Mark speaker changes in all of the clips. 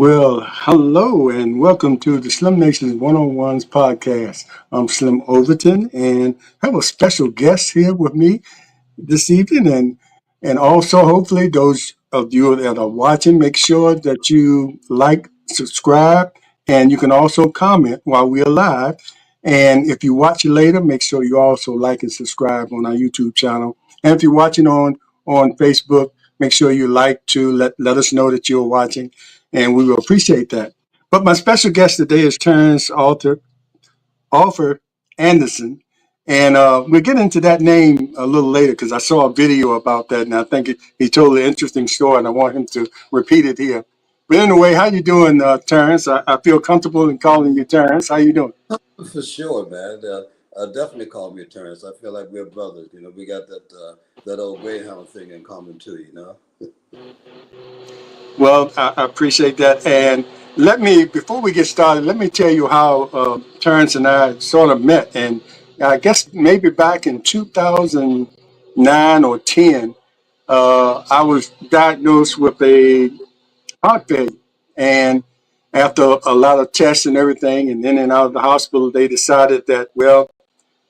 Speaker 1: Well, hello and welcome to the Slim Nations 101's podcast. I'm Slim Overton and have a special guest here with me this evening and also hopefully those of you that are watching, make sure that you like, subscribe, and you can also comment while we are live. And if you watch it later, make sure you also like and subscribe on our YouTube channel. And if you're watching on Facebook, make sure you like to let us know that you're watching, and we will appreciate that. But my special guest today is Terrance Afer-Anderson. And we'll get into that name a little later because I saw a video about that, and I think he told an interesting story, and I want him to repeat it here. But anyway, how you doing, Terrance? I feel comfortable in calling you Terrance. How you doing?
Speaker 2: For sure, man. Definitely call me Terrance. I feel like we're brothers. We got that old Greyhound thing in common too.
Speaker 1: Well, I appreciate that. And before we get started, let me tell you how Terrance and I sort of met. And I guess maybe back in 2009 or 10, I was diagnosed with a heart failure. And after a lot of tests and everything, and in and out of the hospital, they decided that, well,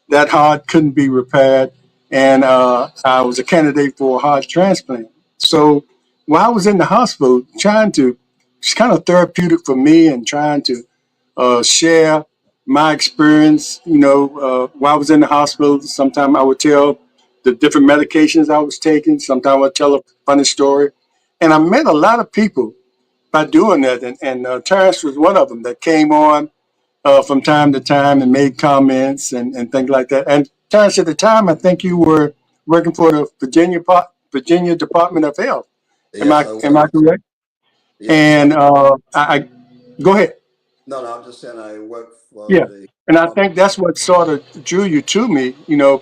Speaker 1: that heart couldn't be repaired. And I was a candidate for a heart transplant. So while I was in the hospital, it's kind of therapeutic for me and trying to share my experience. While I was in the hospital, sometimes I would tell the different medications I was taking. Sometimes I would tell a funny story. And I met a lot of people by doing that. And Terrence was one of them that came on from time to time and made comments and things like that. And Terrence, at the time, I think you were working for the Virginia Department of Health. Am
Speaker 2: Yes,
Speaker 1: I
Speaker 2: I
Speaker 1: am I
Speaker 2: was.
Speaker 1: correct?
Speaker 2: Yes,
Speaker 1: And I go ahead.
Speaker 2: no, I'm just saying I work for
Speaker 1: Yeah.
Speaker 2: the
Speaker 1: And I
Speaker 2: Department.
Speaker 1: think that's what sort of drew you to me,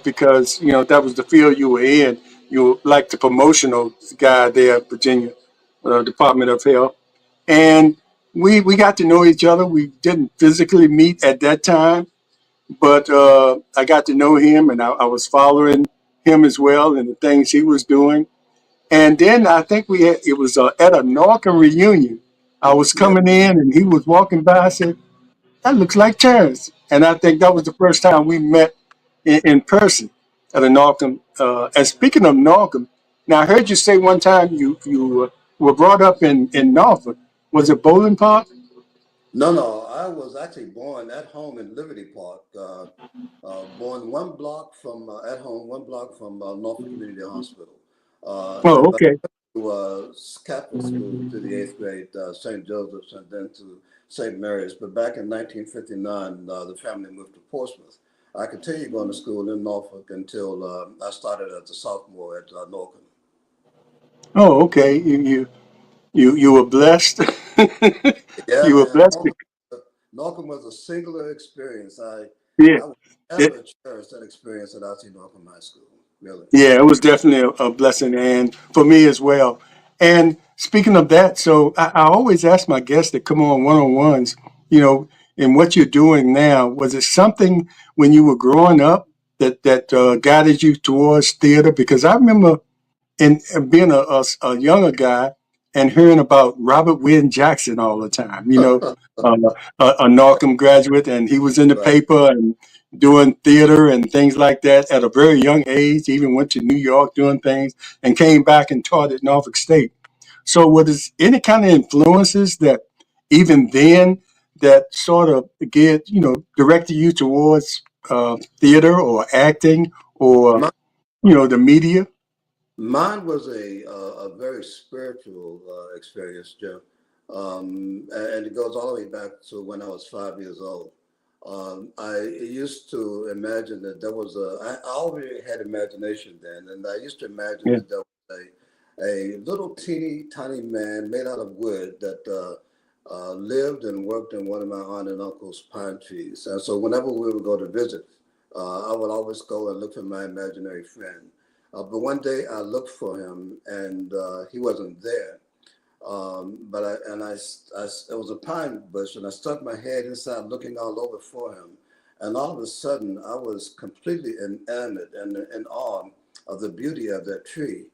Speaker 1: because that was the field you were in. You were like the promotional guy there at Virginia Department of Health, and we got to know each other. We didn't physically meet at that time, but I got to know him, and I was following him as well and the things he was doing. And then I think it was at a Norcan reunion. I was
Speaker 2: Yeah,
Speaker 1: coming in, and he was walking by. I said, "That looks like Terrence," and I think that was the first time we met in person at a Norcom. And speaking of Norcom, now I heard you say one time you were brought up in Norfolk. Was it Bowling Park?
Speaker 2: no. I was actually born at home in Liberty Park. Born one block from at home, one block from Norfolk Community Hospital.
Speaker 1: Oh,
Speaker 2: And
Speaker 1: okay.
Speaker 2: to Catholic school to the eighth grade, St. Joseph's, and then to St. Mary's. But back in 1959, the family moved to Portsmouth. I continued going to school in Norfolk until I started as a sophomore at Norfolk.
Speaker 1: Oh, okay. You were blessed.
Speaker 2: Yeah,
Speaker 1: You were
Speaker 2: man,
Speaker 1: blessed.
Speaker 2: Norfolk was a singular experience.
Speaker 1: Yeah.
Speaker 2: I will
Speaker 1: It,
Speaker 2: never cherish that experience at I.C. Norfolk High School. Really.
Speaker 1: Yeah, it was definitely a blessing, and for me as well. And speaking of that, so I always ask my guests that come on one-on-ones, you know, in what you're doing now, was it something when you were growing up that guided you towards theater? Because I remember and being a younger guy and hearing about Robert Wynne Jackson all the time, uh, a Narcom graduate, and he was in the
Speaker 2: Right.
Speaker 1: paper and doing theater and things like that at a very young age. He even went to New York doing things and came back and taught at Norfolk State. So, was any kind of influences that even then that sort of directed you towards theater or acting or the media?
Speaker 2: Mine was a very spiritual experience, Joe, and it goes all the way back to when I was 5 years old. I used to imagine that there was I already had imagination then, and I used to imagine
Speaker 1: Yeah.
Speaker 2: that there was a little teeny tiny man made out of wood that lived and worked in one of my aunt and uncle's pine trees. And so whenever we would go to visit, I would always go and look for my imaginary friend. But one day I looked for him and he wasn't there. But it was a pine bush, and I stuck my head inside looking all over for him. And all of a sudden, I was completely enamored and in awe of the beauty of that tree.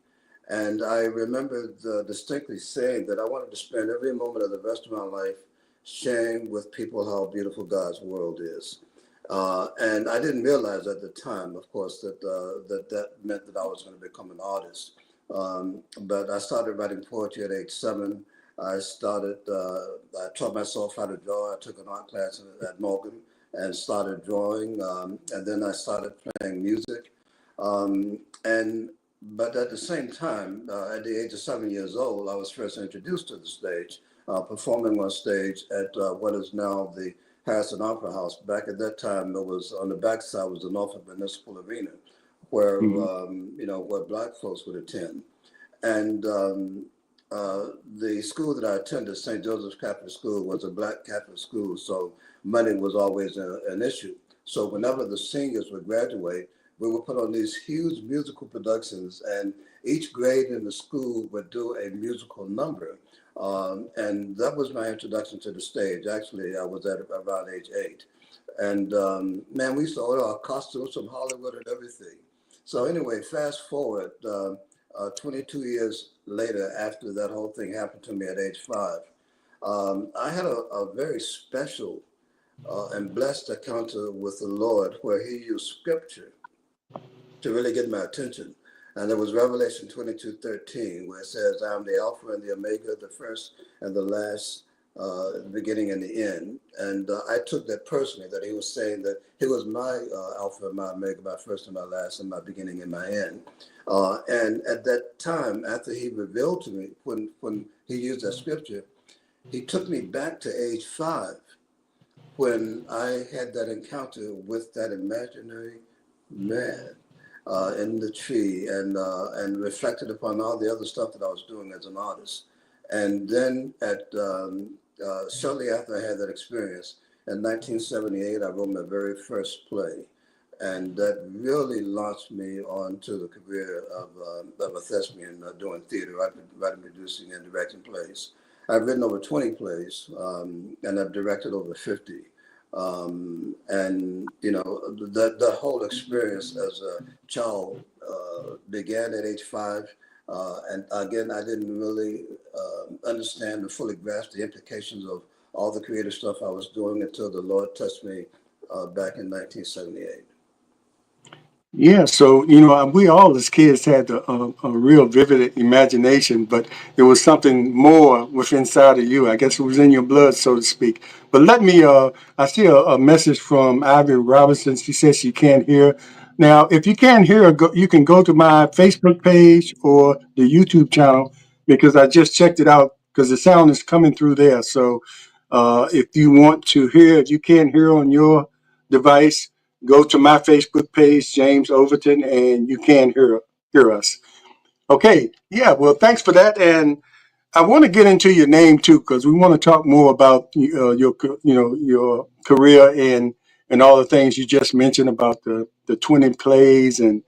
Speaker 2: And I remember distinctly saying that I wanted to spend every moment of the rest of my life sharing with people how beautiful God's world is. And I didn't realize at the time, of course, that meant that I was going to become an artist. But I started writing poetry at age 7. I taught myself how to draw. I took an art class at Morgan and started drawing. And then I started playing music. And but at the same time, at the age of 7 years old, I was first introduced to the stage, performing on stage at what is now the Harrison Opera House. Back at that time, it was on the backside was the Norfolk Municipal Arena, where
Speaker 1: Mhm.
Speaker 2: where Black folks would attend. And the school that I attended, St. Joseph's Catholic School, was a Black Catholic school, so money was always an issue. So whenever the seniors would graduate, we would put on these huge musical productions, and each grade in the school would do a musical number. And that was my introduction to the stage. Actually, I was at around age 8. And man, we used to order our costumes from Hollywood and everything. So anyway, fast forward 22 years later, after that whole thing happened to me at age 5, I had a very special and blessed encounter with the Lord where He used scripture to really get my attention. And it was Revelation 22:13, where it says, I am the Alpha and the Omega, the first and the last, the beginning and the end. And I took that personally, that He was saying that He was my Alpha and my Omega, my first and my last, and my beginning and my end. And at that time, after He revealed to me, when He used that scripture, He took me back to age 5 when I had that encounter with that imaginary man in the tree, and reflected upon all the other stuff that I was doing as an artist. And then at shortly after I had that experience, in 1978, I wrote my very first play. And that really launched me onto the career of a thespian, doing theater, writing, producing, and directing plays. I've written over 20 plays, and I've directed over 50. And the whole experience as a child began at age 5. And again, I didn't really understand or fully grasp the implications of all the creative stuff I was doing until the Lord touched me back in 1978.
Speaker 1: Yeah, so we all as kids had a real vivid imagination, but there was something more within inside of you. I guess it was in your blood, so to speak. But I see a message from Ivy Robinson. She says she can't hear. Now, if you can't hear, you can go to my Facebook page or the YouTube channel because I just checked it out because the sound is coming through there. So if you want to hear, if you can't hear on your device, go to my Facebook page, James Overton, and you can hear us. Okay, yeah. Well, thanks for that, and I want to get into your name too, because we want to talk more about your career and all the things you just mentioned about the 20 plays and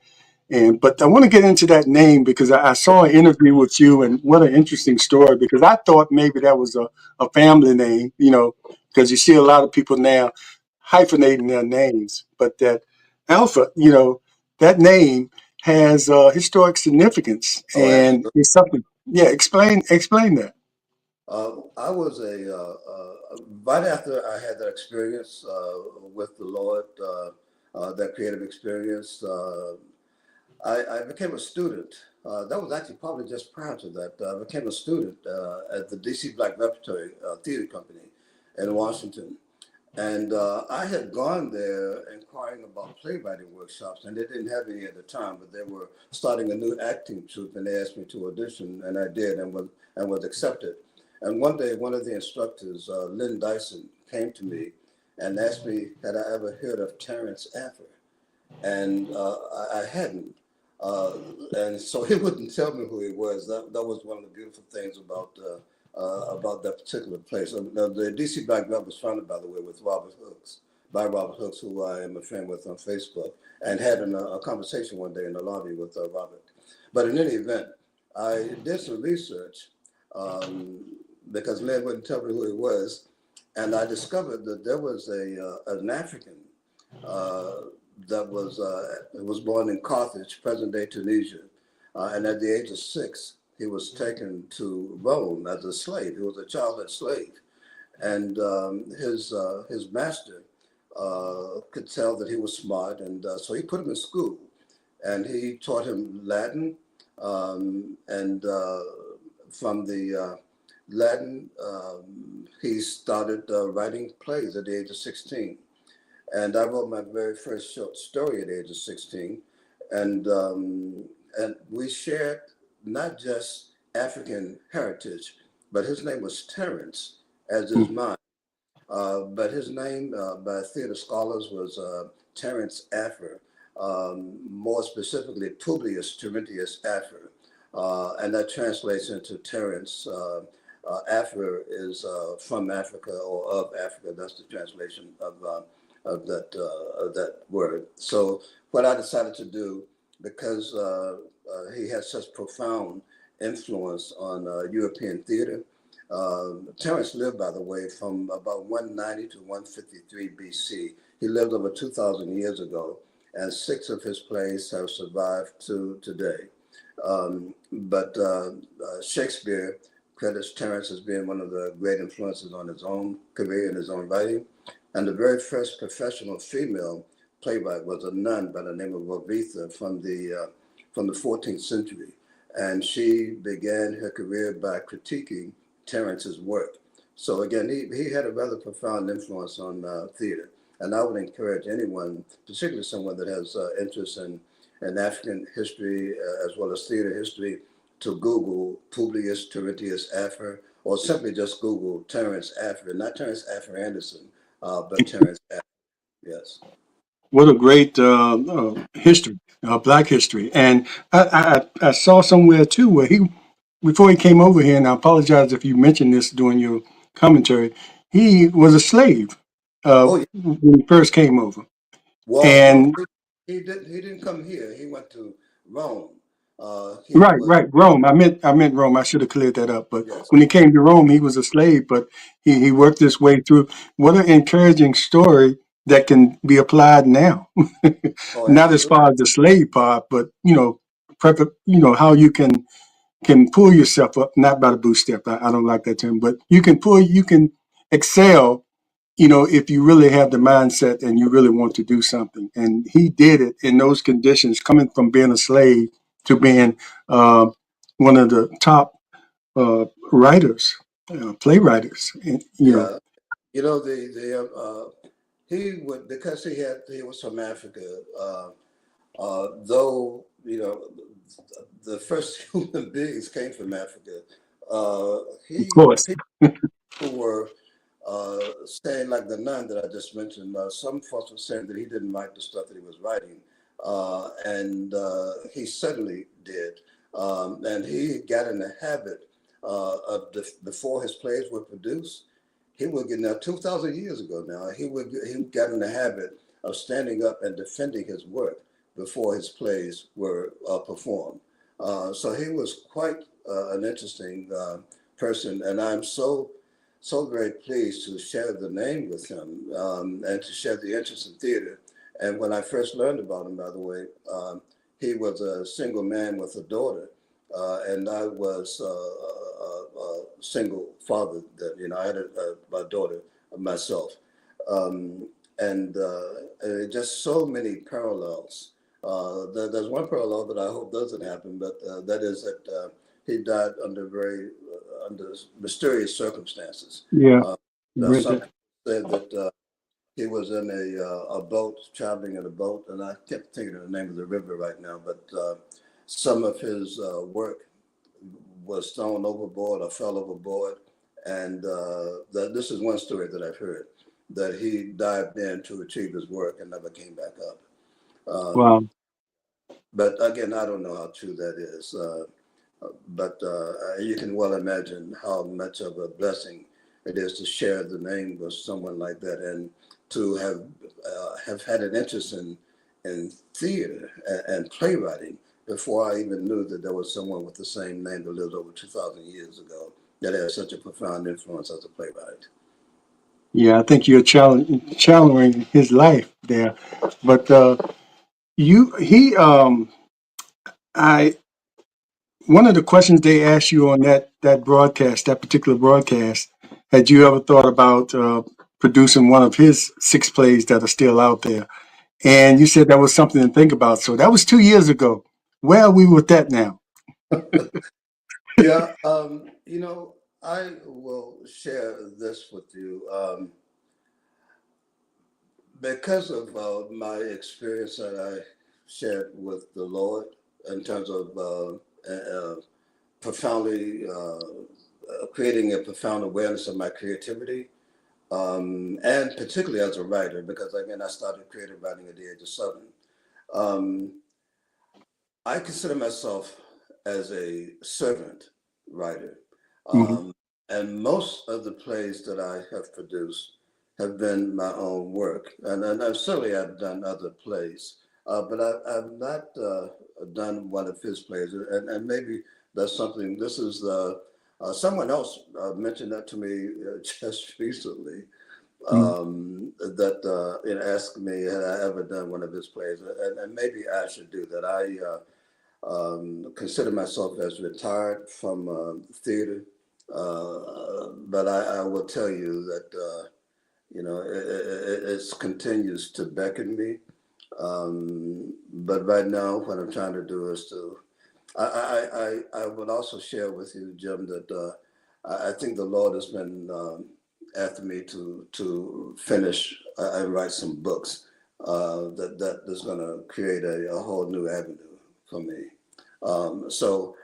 Speaker 1: but I want to get into that name because I saw an interview with you and what an interesting story because I thought maybe that was a family name, because you see a lot of people now hyphenating their names, but that Alpha, that name has historic significance
Speaker 2: Oh,
Speaker 1: and
Speaker 2: absolutely.
Speaker 1: it's something. Yeah, explain that.
Speaker 2: I was right after I had that experience with the Lord, that creative experience. I became a student. That was actually probably just prior to that. I became a student at the DC Black Repertory Theater Company in Washington. And I had gone there inquiring about playwriting workshops, and they didn't have any at the time, but they were starting a new acting troupe, and they asked me to audition, and I did, and was accepted. And one day, one of the instructors, Lynn Dyson, came to me and asked me had I ever heard of Terrance Afer, and I hadn't. Uh, and so he wouldn't tell me who he was. That was one of the beautiful things about that particular place. The DC Black Belt was founded, by the way, with Robert Hooks, by Robert Hooks, who I am a friend with on Facebook, and had a conversation one day in the lobby with Robert. But in any event, I did some research um, because Lynn wouldn't tell me who he was, and I discovered that there was an African uh, that was born in Carthage, present day Tunisia, And at the age of 6, he was taken to Rome as a slave. He was a childhood slave, and his master could tell that he was smart, and so he put him in school, and he taught him Latin, and from the Latin, he started writing plays at the age of 16. And I wrote my very first short story at the age of 16. And, and we shared not just African heritage, but his name was Terrance, as is
Speaker 1: Mm.
Speaker 2: mine. But his name by theater scholars was Terrance Afer, more specifically Publius Terentius Afer. And that translates into Terrance. Afer is from Africa or of Africa. That's the translation of that word. So what I decided to do, because he had such profound influence on European theater. Terrance lived, by the way, from about 190 to 153 BC. He lived over 2,000 years ago, and 6 of his plays have survived to today. But Shakespeare credits Terrance as being one of the great influences on his own career and his own writing. And the very first professional female playwright was a nun by the name of Rovitha from the 14th century. And she began her career by critiquing Terrance's work. So again, he had a rather profound influence on theater. And I would encourage anyone, particularly someone that has interest in African history as well as theater history, to Google Publius Terentius Afer, or simply just Google Terrance Afer, not Terrance Afer-Anderson, but Terrance Afer. Yes.
Speaker 1: What a great history, Black history. And I saw somewhere too where he, before he came over here, and I apologize if you mentioned this during your commentary, he was a slave
Speaker 2: Oh yeah.
Speaker 1: when he first came over.
Speaker 2: Well, no,
Speaker 1: And
Speaker 2: he didn't come here. He went to Rome. He
Speaker 1: right,
Speaker 2: was
Speaker 1: right, Rome. I meant Rome. I should have cleared that up. But
Speaker 2: yes.
Speaker 1: when he came to Rome, he was a slave, but he worked his way through. What an encouraging story that can be applied now.
Speaker 2: Oh,
Speaker 1: Not as
Speaker 2: absolutely.
Speaker 1: far as the slave part, but how you can pull yourself up, not by the bootstrap. I don't like that term, but you can excel, if you really have the mindset and you really want to do something. And he did it in those conditions, coming from being a slave to being uh, one of the top writers, playwriters. And.
Speaker 2: Yeah. You know he would, because he was from Africa. Though the first human beings came from Africa. Uh,
Speaker 1: Of
Speaker 2: he
Speaker 1: course.
Speaker 2: People were saying, like the nun that I just mentioned, some folks were saying that he didn't write the stuff that he was writing, and he certainly did. And he got in the habit before his plays were produced, he would get, now 2,000 years ago now, he got in the habit of standing up and defending his work before his plays were performed. So he was quite an interesting person, and I'm so very pleased to share the name with him and to share the interest in theater. And when I first learned about him, by the way, he was a single man with a daughter, and I was a single father. That I had a daughter myself, and just so many parallels. There's one parallel that I hope doesn't happen, but that is that he died under mysterious circumstances.
Speaker 1: Yeah.
Speaker 2: Uh,
Speaker 1: Read
Speaker 2: some
Speaker 1: that.
Speaker 2: people said that he was in a boat, traveling in a boat, and I can't think of the name of the river right now, but some of his work was thrown overboard or fell overboard. And this is one story that I've heard, that he dived in to retrieve his work and never came back up.
Speaker 1: Wow.
Speaker 2: But again, I don't know how true that is. But you can well imagine how much of a blessing it is to share the name with someone like that, and to have had an interest in theater and playwriting before I even knew that there was someone with the same name that lived over 2,000 years ago that had such a profound influence as a playwright.
Speaker 1: Yeah, I think you're challenging his life there. But you he I one of the questions they asked you on that broadcast, that particular broadcast, had you ever thought about producing one of his six plays that are still out there? And you said that was something to think about. So that was 2 years ago. Where are we with that now?
Speaker 2: Yeah, I will share this with you. Because of my experience that I shared with the Lord in terms of profoundly creating a profound awareness of my creativity, and particularly as a writer, because again, I started creative writing at the age of 7. Um, I consider myself as a servant writer.
Speaker 1: Hmm.
Speaker 2: Um, and most of the plays that I have produced have been my own work. And certainly I've done other plays, but I've not done one of his plays. And maybe that's something, this is someone else mentioned that to me just recently. That asked me had I ever done one of his plays, and maybe I should do that. I consider myself as retired from theater, but I will tell you that it continues to beckon me. But right now, what I'm trying to do is to I would also share with you, Jim, that I think the Lord has been after me to finish and write some books that is going to create a whole new avenue for me. So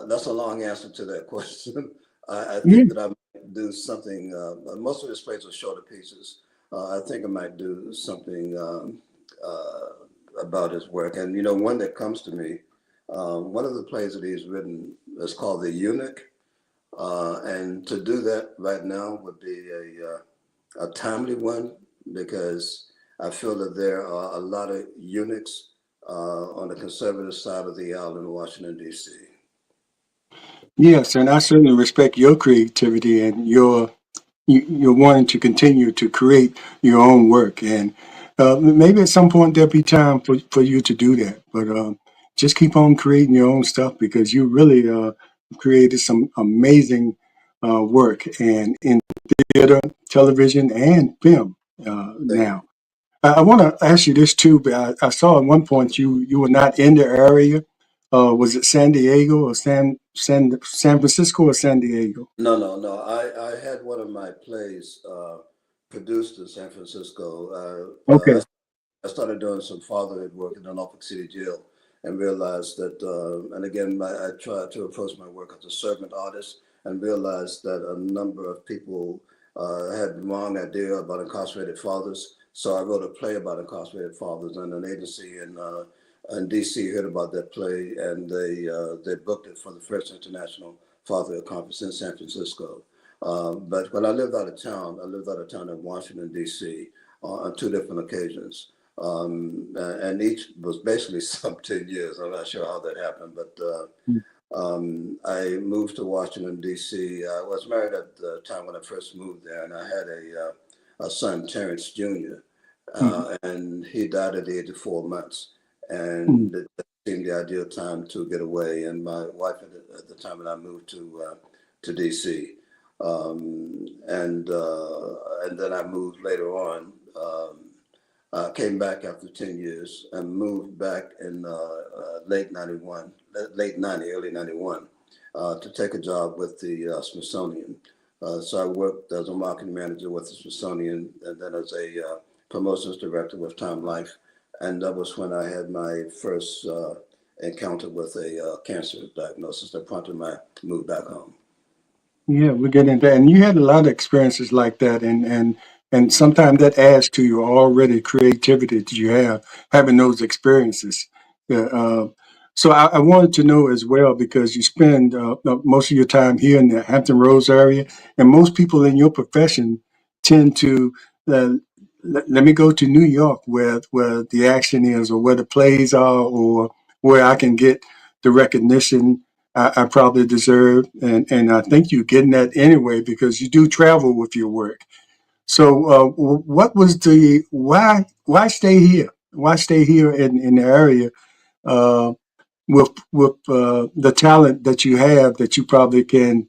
Speaker 2: that's a long answer to that question. I
Speaker 1: Yeah.
Speaker 2: think that I might do something. Most of his plays are shorter pieces. I think I might do something about his work. And one that comes to me, one of the plays that he's written is called The Eunuch. And to do that right now would be a timely one because I feel that there are a lot of eunuchs on the conservative side of the aisle in Washington, D.C.
Speaker 1: Yes, and I certainly respect your creativity and you're wanting to continue to create your own work. And maybe at some point there'll be time for you to do that. But just keep on creating your own stuff because you really created some amazing work and in theater, television, and film
Speaker 2: Thank you.
Speaker 1: now. I want to ask you this too, but I saw at one point you were not in the area. Was it San Diego or San Francisco or San Diego?
Speaker 2: No, no, no. I had one of my plays produced in San Francisco.
Speaker 1: Okay.
Speaker 2: I started doing some fatherhood work in the Norfolk City jail and realized that, and again, I tried to approach my work as a servant artist and realized that a number of people had the wrong idea about incarcerated fathers. So I wrote a play about incarcerated fathers, and an agency in DC heard about that play, and they booked it for the first international fatherhood conference in San Francisco. But when I lived out of town, I lived out of town in Washington, D.C. On 2 different occasions. And each was basically some 10 years. I'm not sure how that happened, but I moved to Washington, D.C. I was married at the time when I first moved there, and I had a son, Terrance Jr.,
Speaker 1: Mhm.
Speaker 2: and he died at the age of 4 months.
Speaker 1: Mhm.
Speaker 2: And it seemed the ideal time to get away. And my wife at the time when I moved to D.C. And then I moved later on. Came back after 10 years and moved back in late 91, late 90, early 91, to take a job with the Smithsonian. So I worked as a marketing manager with the Smithsonian and then as a promotions director with Time Life. And that was when I had my first encounter with a cancer diagnosis that prompted my move back home.
Speaker 1: Yeah, we're getting into that. And you had a lot of experiences like that, and sometimes that adds to your already creativity that you have having those experiences. Yeah, so I wanted to know as well because you spend most of your time here in the Hampton Roads area, and most people in your profession tend to uh, let me go to New York where the action is, or where the plays are, or where I can get the recognition I probably deserve, and I think you're getting that anyway because you do travel with your work. So, what was why stay here? Why stay here in the area? Uh, with the talent that you have, that you probably can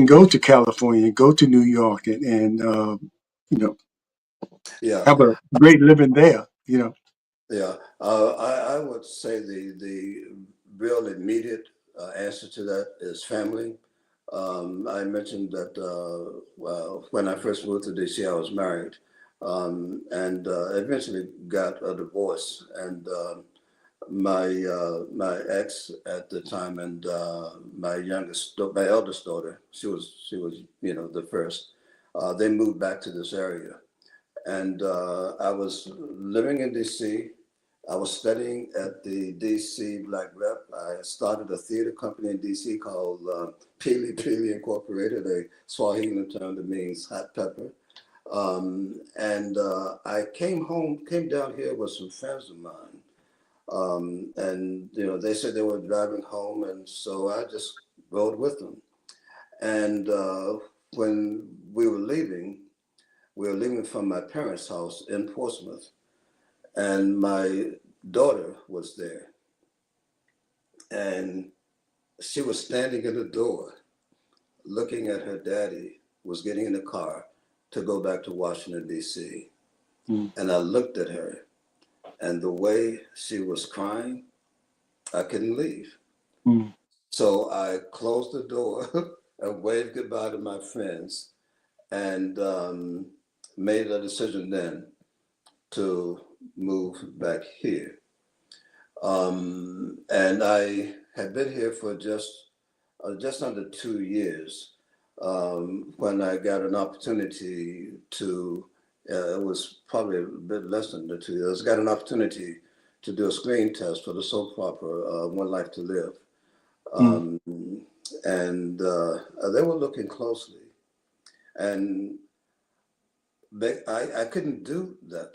Speaker 1: go to California, go to New York, and you know,
Speaker 2: Yeah,
Speaker 1: have a great living there. You know.
Speaker 2: yeah. I would say the real immediate answer to that is family. I mentioned that well, when I first moved to DC, I was married, and eventually got a divorce. And my ex at the time, and my eldest daughter, she was the first. They moved back to this area, and I was living in DC. I was studying at the DC Black Rep. I started a theater company in DC called Pili Pili Incorporated, a Swahili term that means hot pepper. And I came down here with some friends of mine. And they said they were driving home, and so I just rode with them. And when we were leaving from my parents' house in Portsmouth, and my daughter was there, and she was standing in the door looking at her daddy was getting in the car to go back to Washington, D.C.
Speaker 1: Mm,
Speaker 2: And I looked at her, and the way she was crying, I couldn't leave.
Speaker 1: mm,
Speaker 2: So I closed the door and waved goodbye to my friends, and made a decision then to move back here. And I had been here for just under 2 years, when I got an opportunity to. It was probably a bit less than the 2 years. Got an opportunity to do a screen test for the soap opera One Life to Live,
Speaker 1: mm,
Speaker 2: um, and they were looking closely, and I couldn't do that.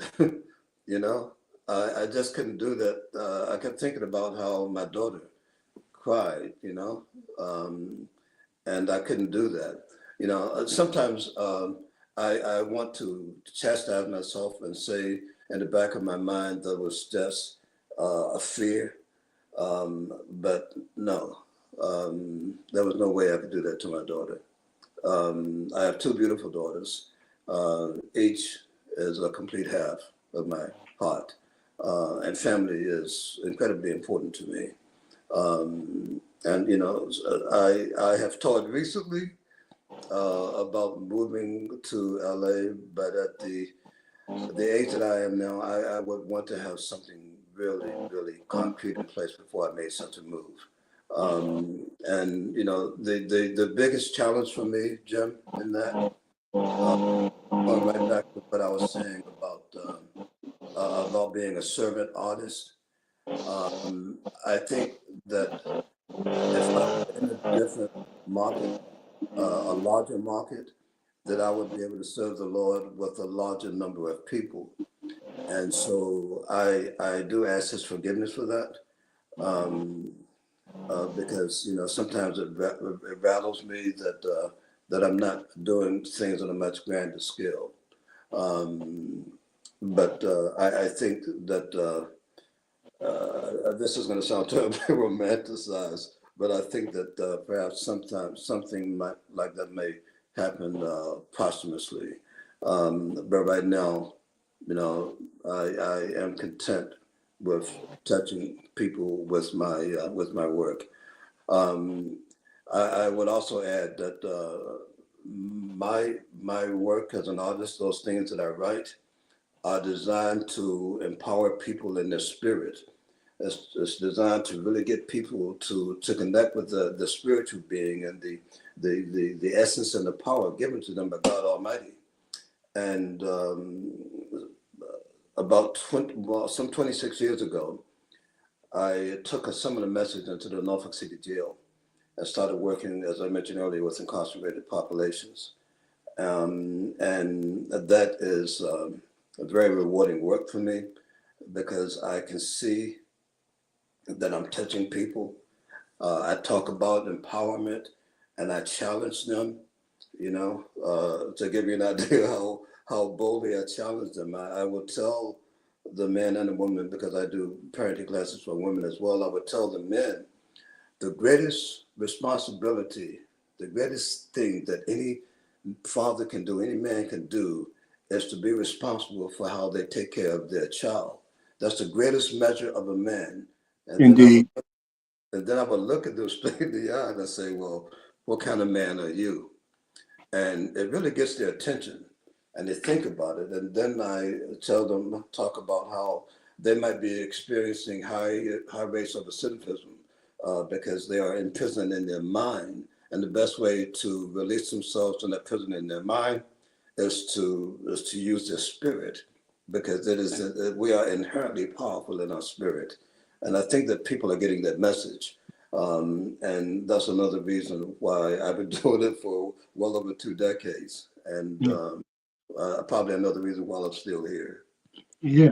Speaker 2: you know, I just couldn't do that. I kept thinking about how my daughter cried, and I couldn't do that. Sometimes I want to chastise myself and say in the back of my mind that was just a fear, but no, there was no way I could do that to my daughter. I have two beautiful daughters. Each is a complete half of my heart, and family is incredibly important to me. And I have taught recently about moving to LA, but at the age that I am now, I would want to have something really, really concrete in place before I made such a move. And the biggest challenge for me, Jim, in that, uh, going right back to what I was saying about being a servant artist, I think that if I were in a different market, a larger market, that I would be able to serve the Lord with a larger number of people. And so I do ask His forgiveness for that, um, because sometimes it rattles me that I'm not doing things on a much grander scale. Um, but I think that this is going to sound terribly romanticized, but I think that perhaps sometimes something like that may happen posthumously. But right now, I am content with touching people with my work. Um, I would also add that my work as an artist, those things that I write, are designed to empower people in their spirit. It's designed to really get people to connect with the spiritual being and the essence and the power given to them by God Almighty. And about some 26 years ago, I took a similar message into the Norfolk City Jail and started working, as I mentioned earlier, with incarcerated populations. And that is a very rewarding work for me because I can see that I'm touching people. I talk about empowerment and I challenge them, to give you an idea how boldly I challenge them. I will tell the men and the women, because I do parenting classes for women as well, I would tell the men the greatest responsibility, the greatest thing that any father can do, any man can do, is to be responsible for how they take care of their child. That's the greatest measure of a man. And then I would
Speaker 1: Indeed.
Speaker 2: and then I would look at them straight in the eye and I say, well, what kind of man are you? And it really gets their attention and they think about it. And then I tell them, talk about how they might be experiencing high rates of recidivism because they are imprisoned in their mind. And the best way to release themselves from that prison in their mind is to use their spirit, because we are inherently powerful in our spirit. And I think that people are getting that message. And that's another reason why I've been doing it for well over 2 decades. And probably another reason why I'm still here.
Speaker 1: Yeah,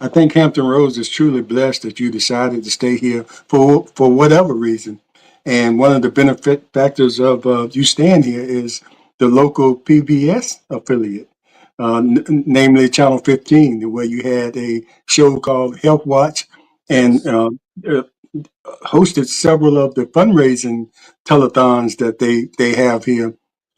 Speaker 1: I think Hampton Roads is truly blessed that you decided to stay here for whatever reason. And one of the benefit factors of you staying here is the local PBS affiliate, namely Channel 15, where you had a show called Health Watch, and
Speaker 2: Yes.
Speaker 1: uh, hosted several of the fundraising telethons that they have here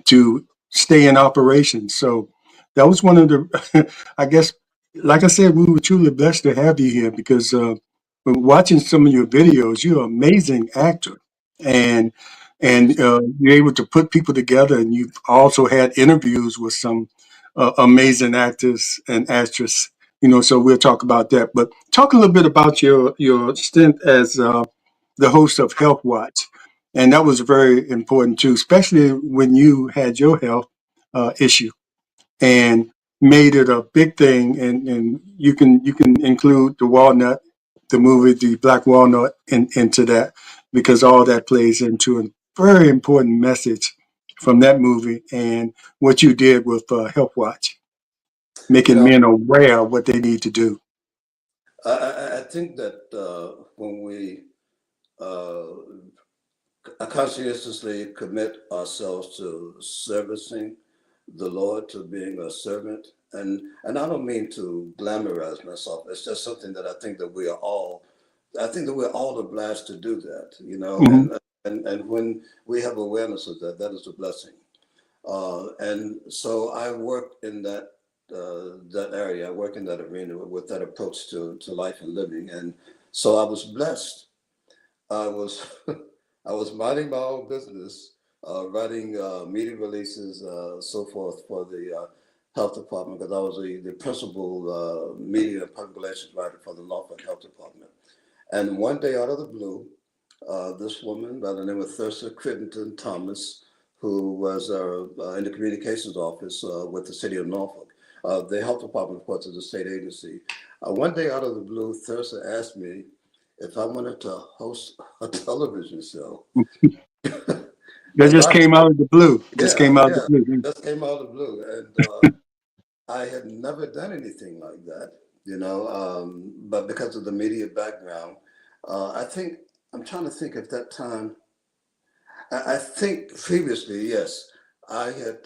Speaker 1: to stay in operation. So that was one of the, I guess, like I said, we were truly blessed to have you here because when watching some of your videos, you're an amazing actor, and
Speaker 2: Thanks.
Speaker 1: you're able to put people together, and you've also had interviews with some amazing actors and actresses. So we'll talk about that. But talk a little bit about your stint as the host of Health Watch. And that was very important too, especially when you had your health issue and made it a big thing. And you can include the walnut, the movie, the Black Walnut into that because all that plays into a very important message from that movie and what you did with Health Watch,
Speaker 2: You
Speaker 1: making
Speaker 2: know,
Speaker 1: men aware of what they need to do.
Speaker 2: I think that when we uh, conscientiously commit ourselves to servicing the Lord, to being a servant. And I don't mean to glamorize myself. It's just something that I think that we're all obliged to do that,
Speaker 1: Hmm.
Speaker 2: and when we have awareness of that, that is a blessing. And so I work in that area. I work in that arena with that approach to life and living. And so I was blessed. I was I was minding my own business, writing media releases, so forth for the health department, because I was the principal media and public relations writer for the Norfolk Health Department. And one day, out of the blue, this woman by the name of Thursa Crittenden Thomas, who was in the communications office with the city of Norfolk. The health department, of course, is a state agency. One day, out of the blue, Thursa asked me if I wanted to host a television show.
Speaker 1: That
Speaker 2: And
Speaker 1: just
Speaker 2: I,
Speaker 1: came out of the blue. Just
Speaker 2: yeah,
Speaker 1: came out of the
Speaker 2: yeah,
Speaker 1: blue.
Speaker 2: just came out of the blue. And I had never done anything like that, but because of the media background, I think, I'm trying to think at that time, I think previously, yes, I had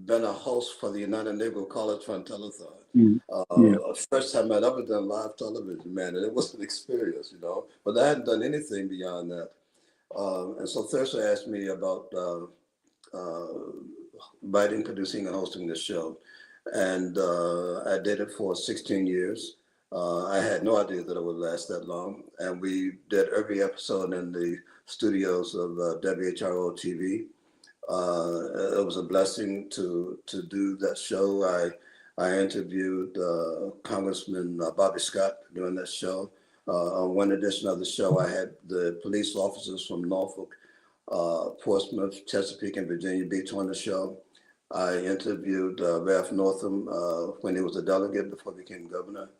Speaker 2: been a host for the United Negro College Fund Telethon.
Speaker 1: Mm. Yeah.
Speaker 2: First time I'd ever done live television, man, and it was an experience, but I hadn't done anything beyond that. And so Thursday asked me about uh, writing, producing, and hosting this show. And I did it for 16 years. I had no idea that it would last that long. And we did every episode in the studios of WHRO TV. It was a blessing to do that show. I interviewed Congressman Bobby Scott during that show. On one edition of the show, I had the police officers from Norfolk, Portsmouth, Chesapeake, and Virginia Beach on the show. I interviewed Ralph Northam when he was a delegate before he became governor.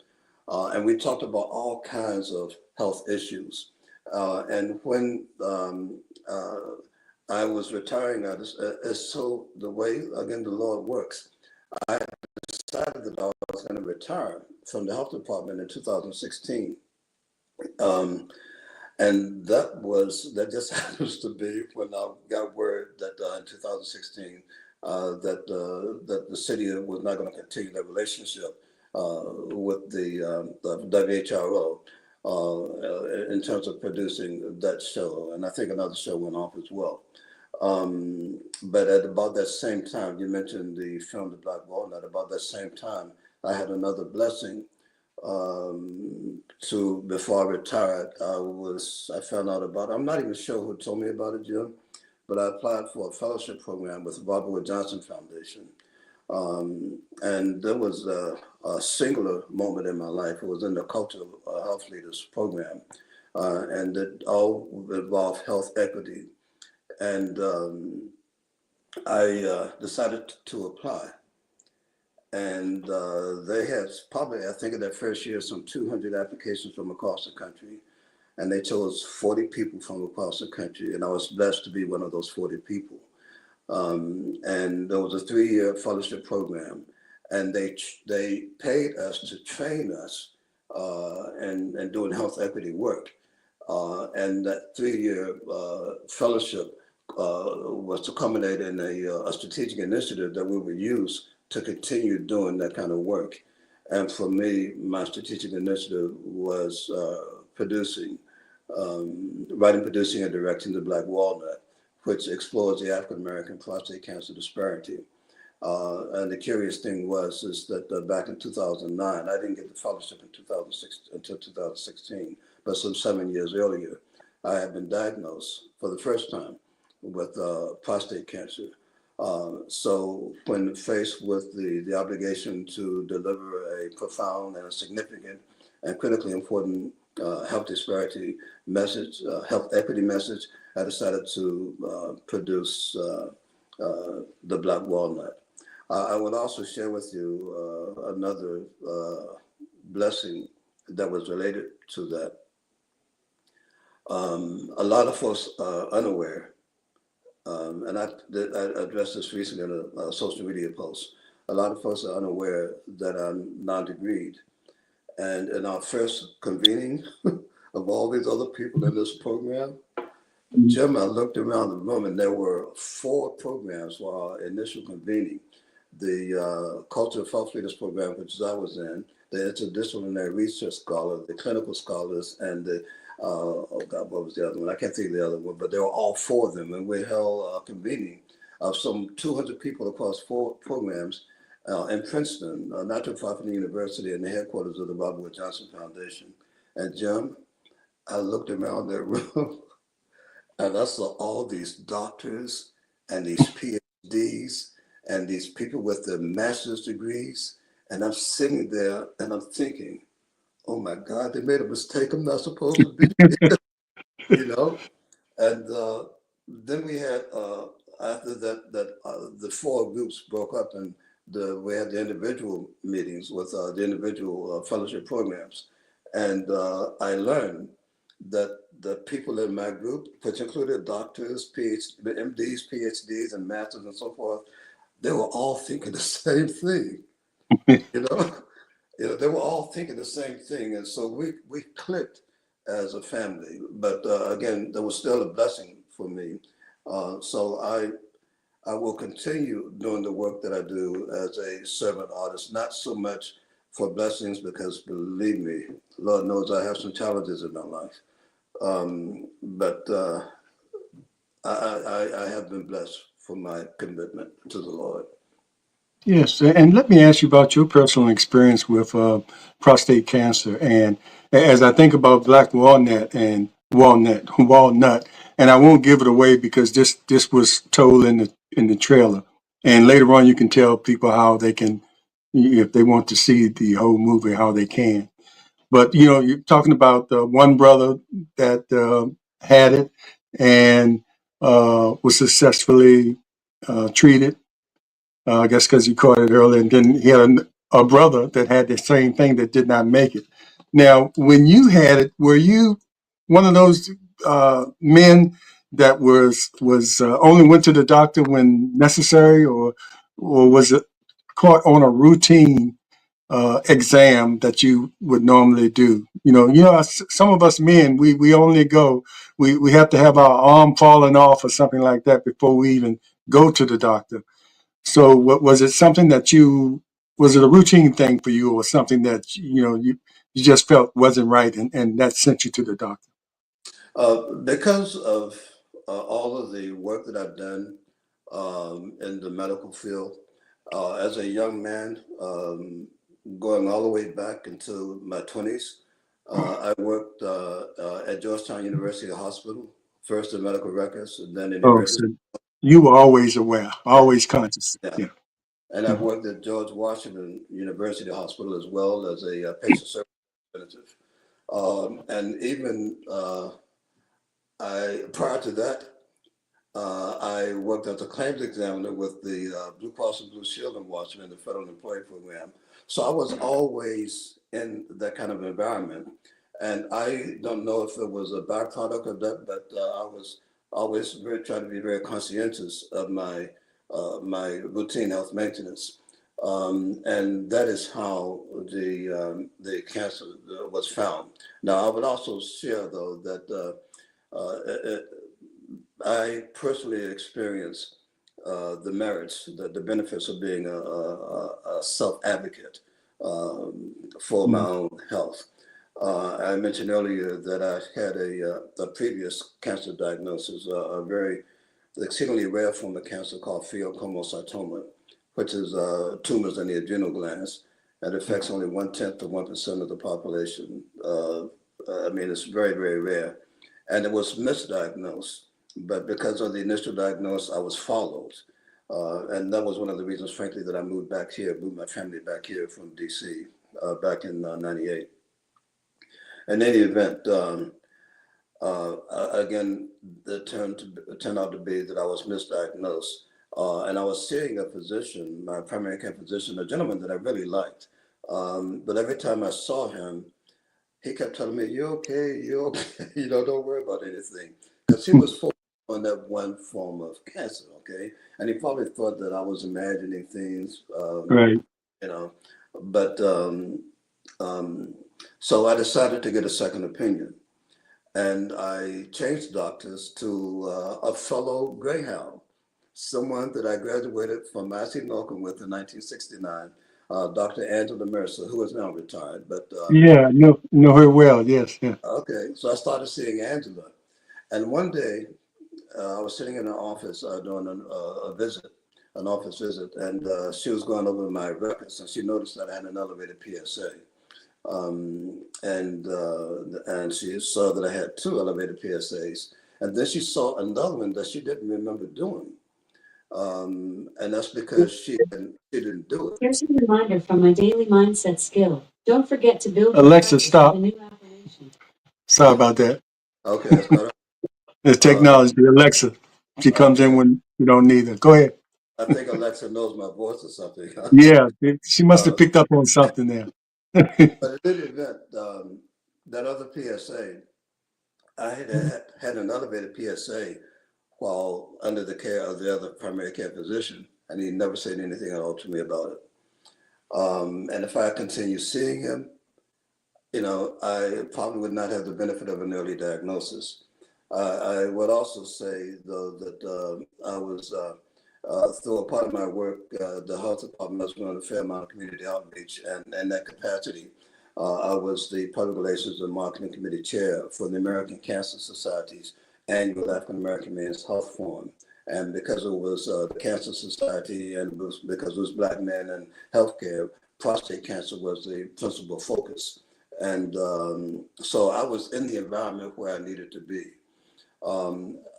Speaker 2: And we talked about all kinds of health issues. And when I was retiring, it's so the way, again, the Lord works. I decided that I was going to retire from the health department in 2016. Um, and that just happens to be when I got word that in 2016 that the city was not going to continue that relationship. with the WHRO in terms of producing that show. And I think another show went off as well. But at about that same time, you mentioned the film The Black Walnut. About that same time, I had another blessing to before I retired. I found out about. I'm not even sure who told me about it, Jim, but I applied for a fellowship program with the Robert Wood Johnson Foundation. And there was a singular moment in my life. It was in the Cultural Health Leaders Program, and it all involved health equity. And I decided to apply. And they had probably, I think in their first year, some 200 applications from across the country. And they chose 40 people from across the country. And I was blessed to be one of those 40 people. And there was a 3-year fellowship program, and they paid us to train us and doing health equity work. And that 3-year fellowship was to culminate in a strategic initiative that we would use to continue doing that kind of work. And for me, my strategic initiative was writing, producing, and directing The Black Walnut, which explores the African American prostate cancer disparity. And the curious thing is that back in 2009, I didn't get the fellowship in 2006 until 2016, but some 7 years earlier, I had been diagnosed for the first time with prostate cancer. So when faced with the obligation to deliver a profound and a significant and critically important health disparity message, health equity message, I decided to produce The Black Walnut. I would also share with you another blessing that was related to that. A lot of folks are unaware, and I addressed this recently in a social media post. A lot of folks are unaware that I'm non-degreed. And in our first convening of all these other people in this program, Jim, I looked around the room and there were 4 programs for our initial convening. The Cultural Health Leaders Program, which I was in, the Interdisciplinary Research Scholar, the Clinical Scholars, and the, oh God, what was the other one? I can't think of the other one, but there were all 4 of them. And we held a convening of some 200 people across 4 programs in Princeton, not too far from the university, in the headquarters of the Robert Wood Johnson Foundation. And Jim, I looked around that room and I saw all these doctors and these PhDs and these people with their master's degrees. And I'm sitting there and I'm thinking, oh my God, they made a mistake. I'm not supposed to be here, you know? And then we had, after the 4 groups broke up and we had the individual meetings with the individual fellowship programs. And I learned that the people in my group, which included doctors, MDs, PhDs, and masters and so forth, they were all thinking the same thing, you know? They were all thinking the same thing. And so we clicked as a family. But again, there was still a blessing for me. So I will continue doing the work that I do as a servant artist, not so much for blessings, because believe me, Lord knows I have some challenges in my life. But I have been blessed for my commitment to the Lord.
Speaker 1: Yes, and let me ask you about your personal experience with prostate cancer. And as I think about black walnut, and I won't give it away because this was told in the trailer. And later on, you can tell people how they can, if they want to see the whole movie, how they can. But you're talking about one brother that had it and was successfully treated, I guess because he caught it early, and then he had a brother that had the same thing that did not make it. Now, when you had it, were you one of those men that was only went to the doctor when necessary, or was it caught on a routine exam that you would normally do? Some of us men, we only go, we have to have our arm falling off or something like that before we even go to the doctor. So was it something that you Was it a routine thing for you, or something that you just felt wasn't right, and that sent you to the doctor?
Speaker 2: Because of all of the work that I've done in the medical field, as a young man, going all the way back into my 20s, I worked at Georgetown University Hospital, first in medical records, and then in
Speaker 1: Oh,
Speaker 2: emergency.
Speaker 1: so you were always aware, always conscious.
Speaker 2: Yeah.
Speaker 1: Yeah.
Speaker 2: And I've
Speaker 1: Mhm.
Speaker 2: worked at George Washington University Hospital as well as a patient service representative. And even prior to that, I worked as a claims examiner with the Blue Cross and Blue Shield in Washington, the Federal Employee Program. So I was always in that kind of environment. And I don't know if it was a byproduct of that, but I was always very trying to be very conscientious of my routine health maintenance. And that is how the cancer was found. Now, I would also share, though, that I personally experienced the merits, the benefits of being a self advocate for my
Speaker 1: Mhm.
Speaker 2: own health. I mentioned earlier that I had a previous cancer diagnosis, a very exceedingly rare form of cancer called pheochromocytoma, which is tumors in the adrenal glands, and affects only 1/10 of 1% of the population. I mean, it's very, very rare. And it was misdiagnosed, but because of the initial diagnosis, I was followed. And that was one of the reasons, frankly, that I moved back here, moved my family back here from DC back in '98. In any event, again, it turned out to be that I was misdiagnosed. And I was seeing a physician, my primary care physician, a gentleman that I really liked. But every time I saw him, he kept telling me, "You're okay, you're okay, don't worry about anything." Because he was focused on that one form of cancer, okay? And he probably thought that I was imagining things,
Speaker 1: Right.
Speaker 2: you know. But um, so I decided to get a second opinion. And I changed doctors to a fellow Greyhound, someone that I graduated from Massey Malcolm with in 1969, Dr. Angela Mercer, who is now retired. But
Speaker 1: Yeah. Know her well. Yes. Yeah.
Speaker 2: okay, so I started seeing Angela. And one day I was sitting in her office doing a visit, an office visit, and she was going over my records and she noticed that I had an elevated PSA. And she saw that I had two elevated PSAs, and then she saw another one that she didn't remember doing, and that's because she didn't do it.
Speaker 3: Here's a reminder from my daily mindset skill. Don't forget to build your
Speaker 1: Alexa,
Speaker 3: practice with a
Speaker 1: stop.
Speaker 3: new affirmation.
Speaker 1: Sorry about that.
Speaker 2: Okay, that's better.
Speaker 1: It's
Speaker 2: Uh,
Speaker 1: technology. Alexa, she comes in
Speaker 2: okay,
Speaker 1: when you don't need her. Go ahead.
Speaker 2: I think Alexa knows my voice or something.
Speaker 1: Yeah, she must have
Speaker 2: uh,
Speaker 1: picked up on something there.
Speaker 2: but in any event, that other PSA, I had an elevated PSA while under the care of the other primary care physician, and he never said anything at all to me about it. And if I continue seeing him, I probably would not have the benefit of an early diagnosis. I would also say, though, that I was, through a part of my work, the health department, I was doing a fair amount of community outreach, and in that capacity, I was the public relations and marketing committee chair for the American Cancer Society's annual African American Men's Health Forum. And because it was the Cancer Society and because it was Black men and healthcare, prostate cancer was the principal focus. And so I was in the environment where I needed to be.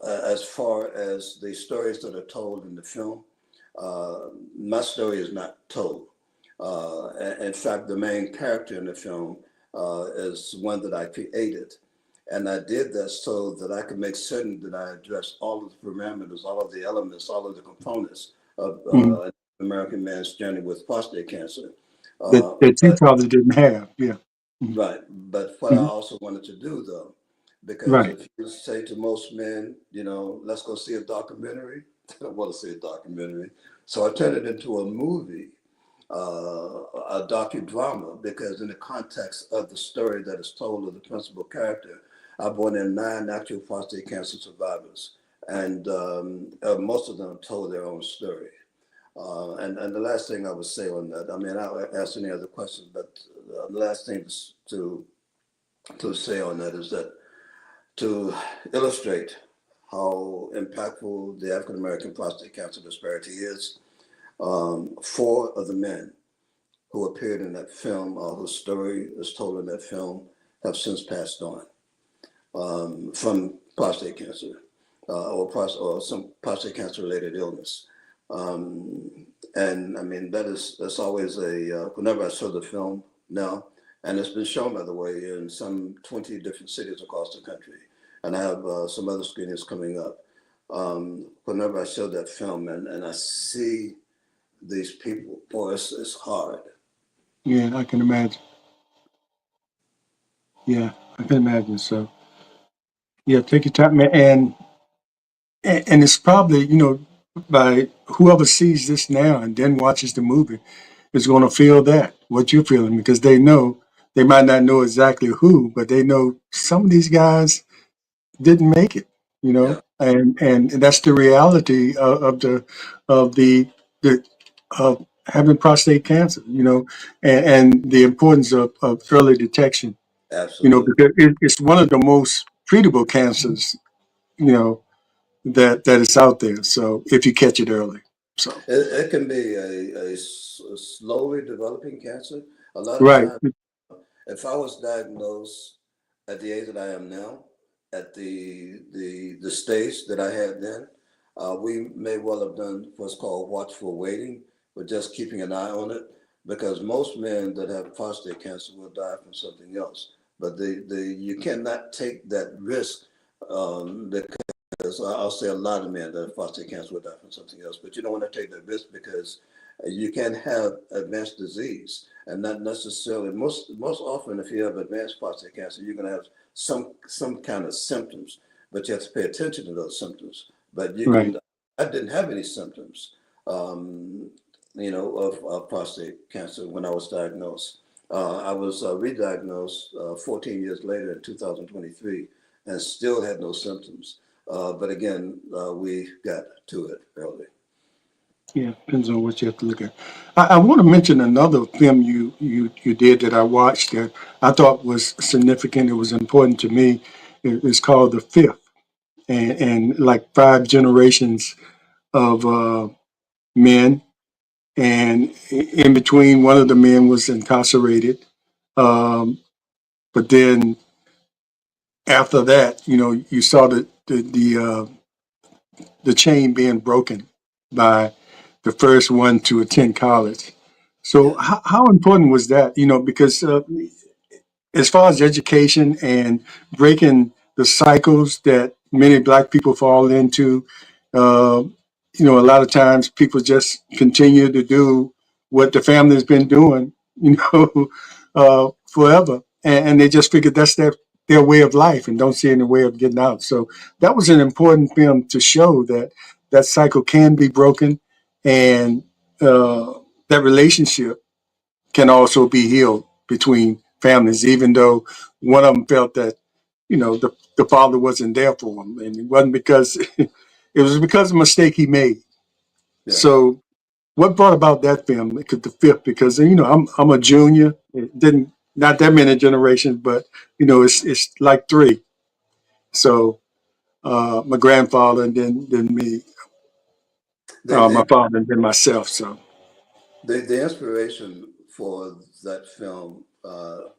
Speaker 2: As far as the stories that are told in the film, my story is not told. In fact, the main character in the film is one that I created. And I did that so that I could make certain that I addressed all of the parameters, all of the elements, all of the components of
Speaker 1: Mhm.
Speaker 2: an American man's journey with prostate cancer.
Speaker 1: that
Speaker 2: Uh,
Speaker 1: that you
Speaker 2: but
Speaker 1: probably didn't have. Yeah. Mhm.
Speaker 2: Right. But what I
Speaker 1: Mhm.
Speaker 2: also wanted to do, though, because
Speaker 1: Right.
Speaker 2: if you say to most men, let's go see a documentary, they don't want to see a documentary. So I turned it into a movie, a docudrama, because in the context of the story that is told of the principal character, I brought in 9 actual prostate cancer survivors, and most of them told their own story. And the last thing I would say on that, I mean, I'll ask any other questions, but the last thing to say on that is that to illustrate how impactful the African American prostate cancer disparity is, four of the men who appeared in that film, whose story is told in that film, have since passed on from prostate cancer or some prostate cancer related illness. And I mean, that's always whenever I show the film now, and it's been shown, by the way, in some 20 different cities across the country. And I have some other screenings coming up. Whenever I show that film and I see these people, boy, it's hard.
Speaker 1: Yeah, I can imagine. Yeah, I can imagine. So, yeah, take your time, man. And it's probably, by whoever sees this now and then watches the movie is going to feel that, what you're feeling, because they might not know exactly who, but they know some of these guys didn't make it,
Speaker 2: Yeah,
Speaker 1: and that's the reality of the of having prostate cancer, and the importance of early detection,
Speaker 2: absolutely.
Speaker 1: because it's one of the most treatable cancers, that is out there. So if you catch it early, so
Speaker 2: It can be a slowly developing cancer. A lot of
Speaker 1: right,
Speaker 2: times, if I was diagnosed at the age that I am now, at the stage that I had then, we may well have done what's called watchful waiting, but just keeping an eye on it, because most men that have prostate cancer will die from something else. But you cannot take that risk because I'll say a lot of men that have prostate cancer will die from something else, but you don't want to take that risk because you can have advanced disease and not necessarily most often if you have advanced prostate cancer, you're going to have some kind of symptoms, but you have to pay attention to those symptoms. But you
Speaker 1: right,
Speaker 2: can, I didn't have any symptoms, um, of prostate cancer when I was diagnosed. I was re-diagnosed 14 years later in 2023 and still had no symptoms. But again, we got to it early.
Speaker 1: yeah, depends on what you have to look at. I want to mention another film you did that I watched that I thought was significant. It was important to me. It's called The Fifth, and like five generations of men, and in between, one of the men was incarcerated. Um, but then after that, you saw the chain being broken by the first one to attend college. So
Speaker 2: Yeah,
Speaker 1: how important was that? Because as far as education and breaking the cycles that many Black people fall into, uh, a lot of times people just continue to do what the family's been doing, forever, and they just figure that's their way of life and don't see any way of getting out. So that was an important film to show that that cycle can be broken, and that relationship can also be healed between families, even though one of them felt that, the father wasn't there for him. And it wasn't because, it was because of a mistake he made.
Speaker 2: yeah.
Speaker 1: So what brought about that film, the fifth? Because, I'm a junior. It didn't, not that many generations, but, it's like three. So my grandfather and then me,
Speaker 2: The,
Speaker 1: my
Speaker 2: the,
Speaker 1: father and then myself. So,
Speaker 2: the inspiration for that film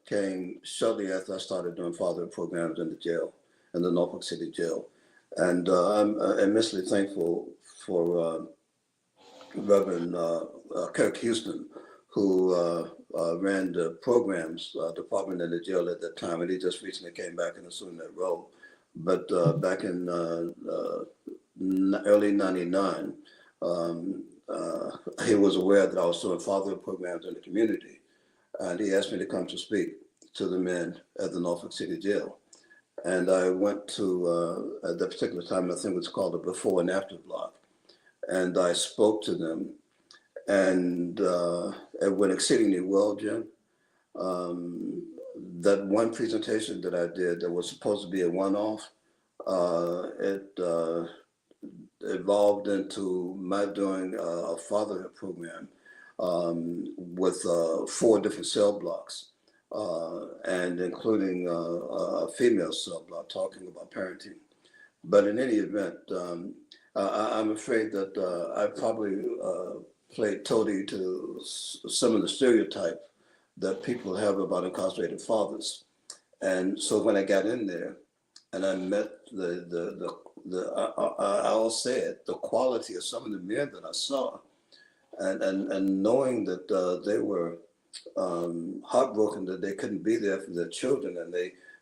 Speaker 2: came shortly after I started doing father programs in the jail, in the Norfolk City jail. And I'm immensely thankful for Reverend Kirk Houston, who ran the programs department in the jail at that time, and he just recently came back and assumed that role. But back in early '99, um, he was aware that I was doing fatherhood programs in the community, and he asked me to come to speak to the men at the Norfolk City Jail. And I went to, at that particular time, I think it was called the Before and After block, and I spoke to them, and it went exceedingly well, Jim. Um, that one presentation that I did that was supposed to be a one-off, it evolved into my doing a fatherhood program with 4 different cell blocks, and including a female cell block talking about parenting. But in any event, I'm afraid that I probably played toady to some of the stereotype that people have about incarcerated fathers. And so when I got in there and I met I'll say it, the quality of some of the men that I saw, and knowing that they were heartbroken that they couldn't be there for their children, and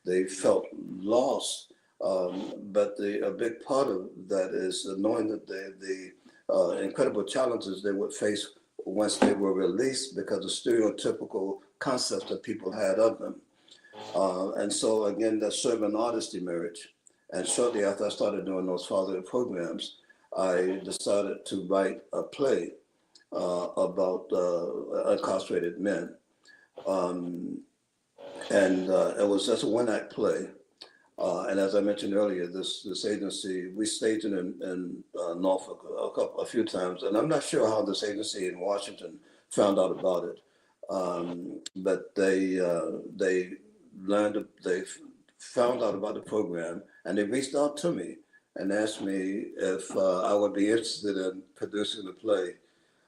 Speaker 2: they felt lost. But a big part of that is knowing that the incredible challenges they would face once they were released because of stereotypical concepts that people had of them. And so again, that served an artist emerged. And shortly after I started doing those fatherhood programs, I decided to write a play about incarcerated men. Um, and it was just a one-act play. And as I mentioned earlier, this agency, we staged it in Norfolk a few times, and I'm not sure how this agency in Washington found out about it, but they they found out about the program, and they reached out to me and asked me if I would be interested in producing the play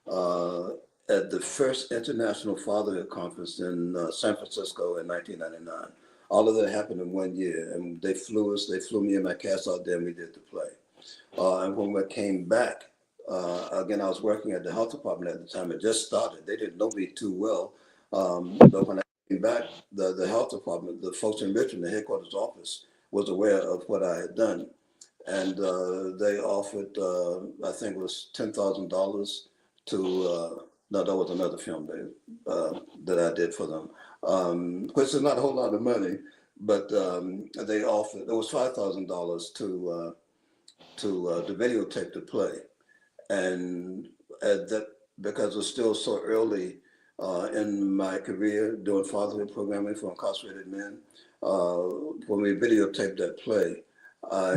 Speaker 2: uh, at the first International Fatherhood Conference in San Francisco in 1999. All of that happened in 1 year, and they flew me and my cast out there, and we did the play. And when we came back, again, I was working at the health department at the time. It just started. They didn't know me too well, but when I came back, the health department, the folks in Richmond, the headquarters office, was aware of what I had done, and they offered, I think it was $10,000 to. No, that was another film that I did for them, which is not a whole lot of money, but they offered. It was $5,000 to videotape the play, and that because it was still so early in my career doing fatherhood programming for incarcerated men, when we videotaped that play, I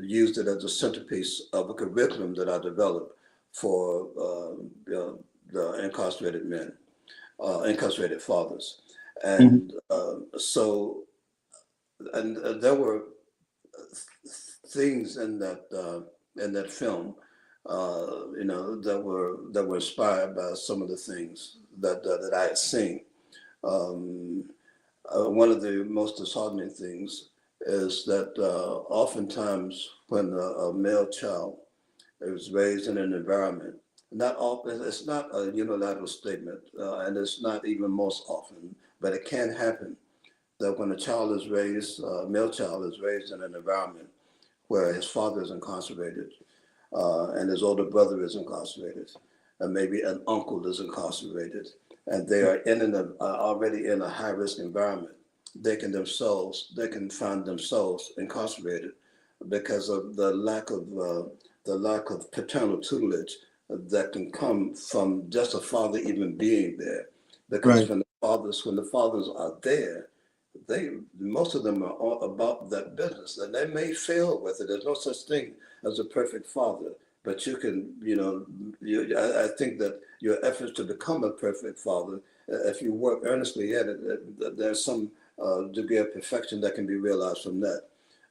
Speaker 2: used it as a centerpiece of a curriculum that I developed for the incarcerated men, incarcerated fathers,
Speaker 1: Mhm.
Speaker 2: and so and there were things in that film, that were inspired by some of the things that I had seen. Um, One of the most disheartening things is that oftentimes when a male child is raised in an environment, not often, it's not a unilateral statement, and it's not even most often, but it can happen that when a child is raised, a male child is raised in an environment where his father is incarcerated, and his older brother is incarcerated, and maybe an uncle is incarcerated, and they are already in a high risk environment. They can find themselves incarcerated because of the lack of paternal tutelage that can come from just a father even being there. Because
Speaker 1: Right.
Speaker 2: when the fathers are there, they most of them are all about that business, and they may fail with it. There's no such thing as a perfect father, but you can, I think that your efforts to become a perfect father, if you work earnestly at it, there's some degree of perfection that can be realized from that.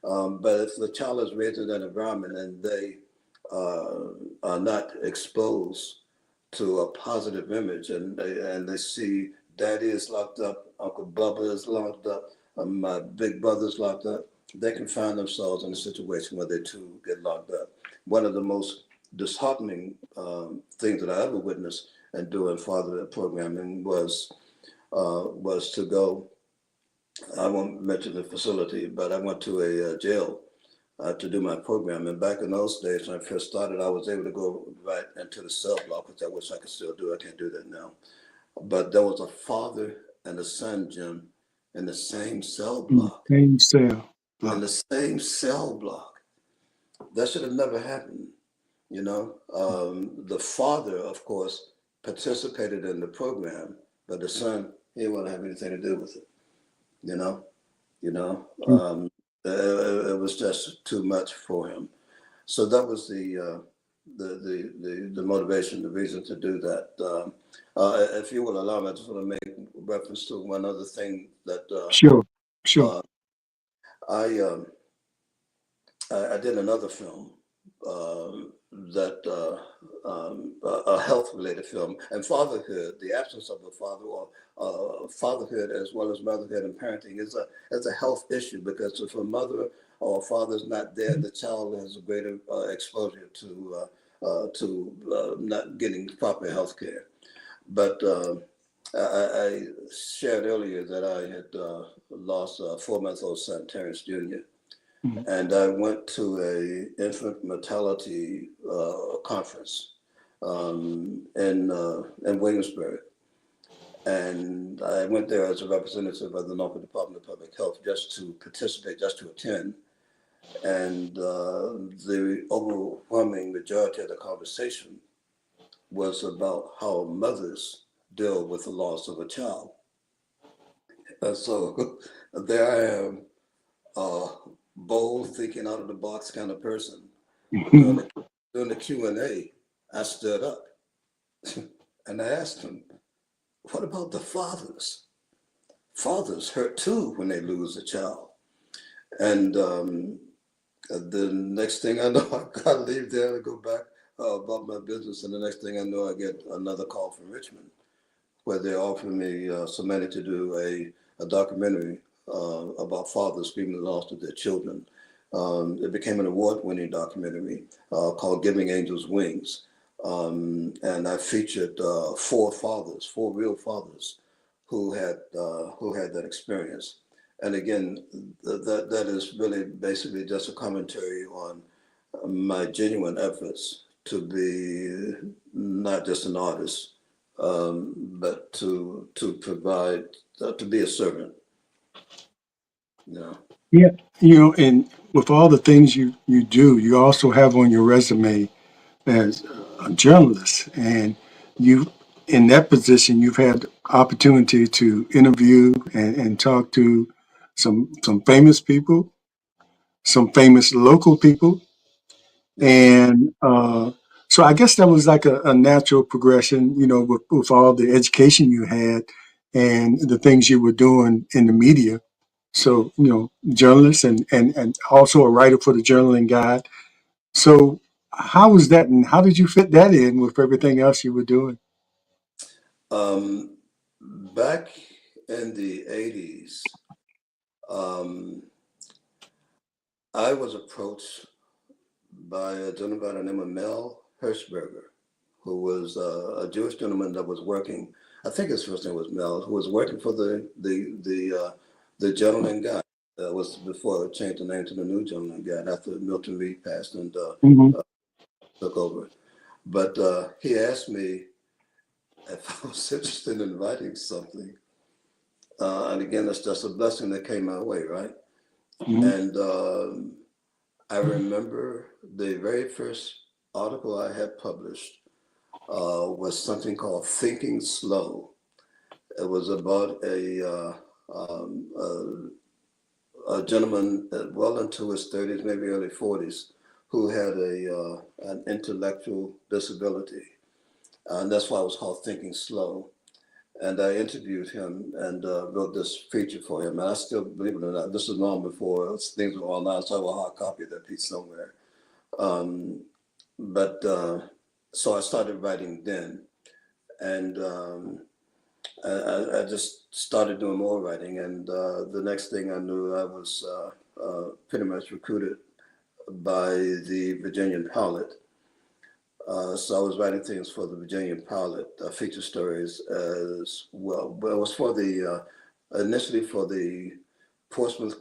Speaker 2: But if the child is raised in that environment and they are not exposed to a positive image, and they see daddy is locked up, Uncle Bubba is locked up, my big brother's locked up, they can find themselves in a situation where they too get locked up. One of the most disheartening things that I ever witnessed in doing fatherhood programming was to go. I won't mention the facility, but I went to a jail to do my program. And back in those days, when I first started, I was able to go right into the cell block, which I wish I could still do. I can't do that now. But there was a father and a son, Jim, in the same cell block.
Speaker 1: Same cell
Speaker 2: In
Speaker 1: block.
Speaker 2: the same cell block. That should have never happened. The father, of course, participated in the program, but the son, he didn't want to have anything to do with it. You know, you know,
Speaker 1: Mm.
Speaker 2: um, it was just too much for him. So that was the motivation, the reason to do that. If you will allow me, I just want to make reference to one other thing that
Speaker 1: Sure, sure.
Speaker 2: uh, I, um, I did another film that a health related film, and fatherhood, the absence of a father, or fatherhood as well as motherhood and parenting is a health issue, because if a mother or a father is not there, the child has a greater exposure to not getting proper health care. But I shared earlier that I had lost a 4-month-old son, Terrance Jr.,
Speaker 1: Mhm.
Speaker 2: and I went to a infant mortality conference in Williamsburg, and I went there as a representative of the Norfolk Department of Public Health just to participate, just to attend. And the overwhelming majority of the conversation was about how mothers deal with the loss of a child. And so there I am, a bold, thinking out of the box kind of person. During the during the Q&A, I stood up and I asked him, "What about the fathers? Fathers hurt too when they lose a child." And the next thing I know, I got to leave there and go back about my business. And the next thing I know, I get another call from Richmond, where they offered me some money to do a documentary about fathers grieving the loss of their children. It became an award-winning documentary called "Giving Angels Wings," and I featured four real fathers who had that experience. And again, that is really basically just a commentary on my genuine efforts to be not just an artist, but to provide, to be a servant. You know.
Speaker 1: Yeah, and with all the things you do, you also have on your resume as a journalist, and you, in that position, you've had opportunity to interview and talk to some famous people, some famous local people,
Speaker 2: Yes.
Speaker 1: and so I guess that was like a natural progression, with all the education you had and the things you were doing in the media. So, journalist and also a writer for the Journaling Guide. So how was that, and how did you fit that in with everything else you were doing?
Speaker 2: Back in the 80s, um, I was approached by a gentleman by the name of Mel Hershberger, who was a Jewish gentleman that was working. I think his first name was Mel, who was working for the Gentleman Guide. That was before it changed the name to the New Gentleman Guide after Milton Reed passed and
Speaker 1: Hmm.
Speaker 2: took over. But he asked me if I was interested in writing something. And again, that's just a blessing that came my way, right?
Speaker 1: Hmm.
Speaker 2: And I remember the very first article I had published was something called Thinking Slow. It was about a gentleman well into his 30s, maybe early 40s, who had an intellectual disability. And that's why it was called Thinking Slow. And I interviewed him and wrote this feature for him. And I still, believe it or not, this is long before things were online, so I have a hard copy of that piece somewhere. Um, but so I started writing then. And I just started doing more writing. And the next thing I knew, I was pretty much recruited by the Virginian Pilot. So I was writing things for the Virginian Pilot, feature stories as well. But it was for initially for the Portsmouth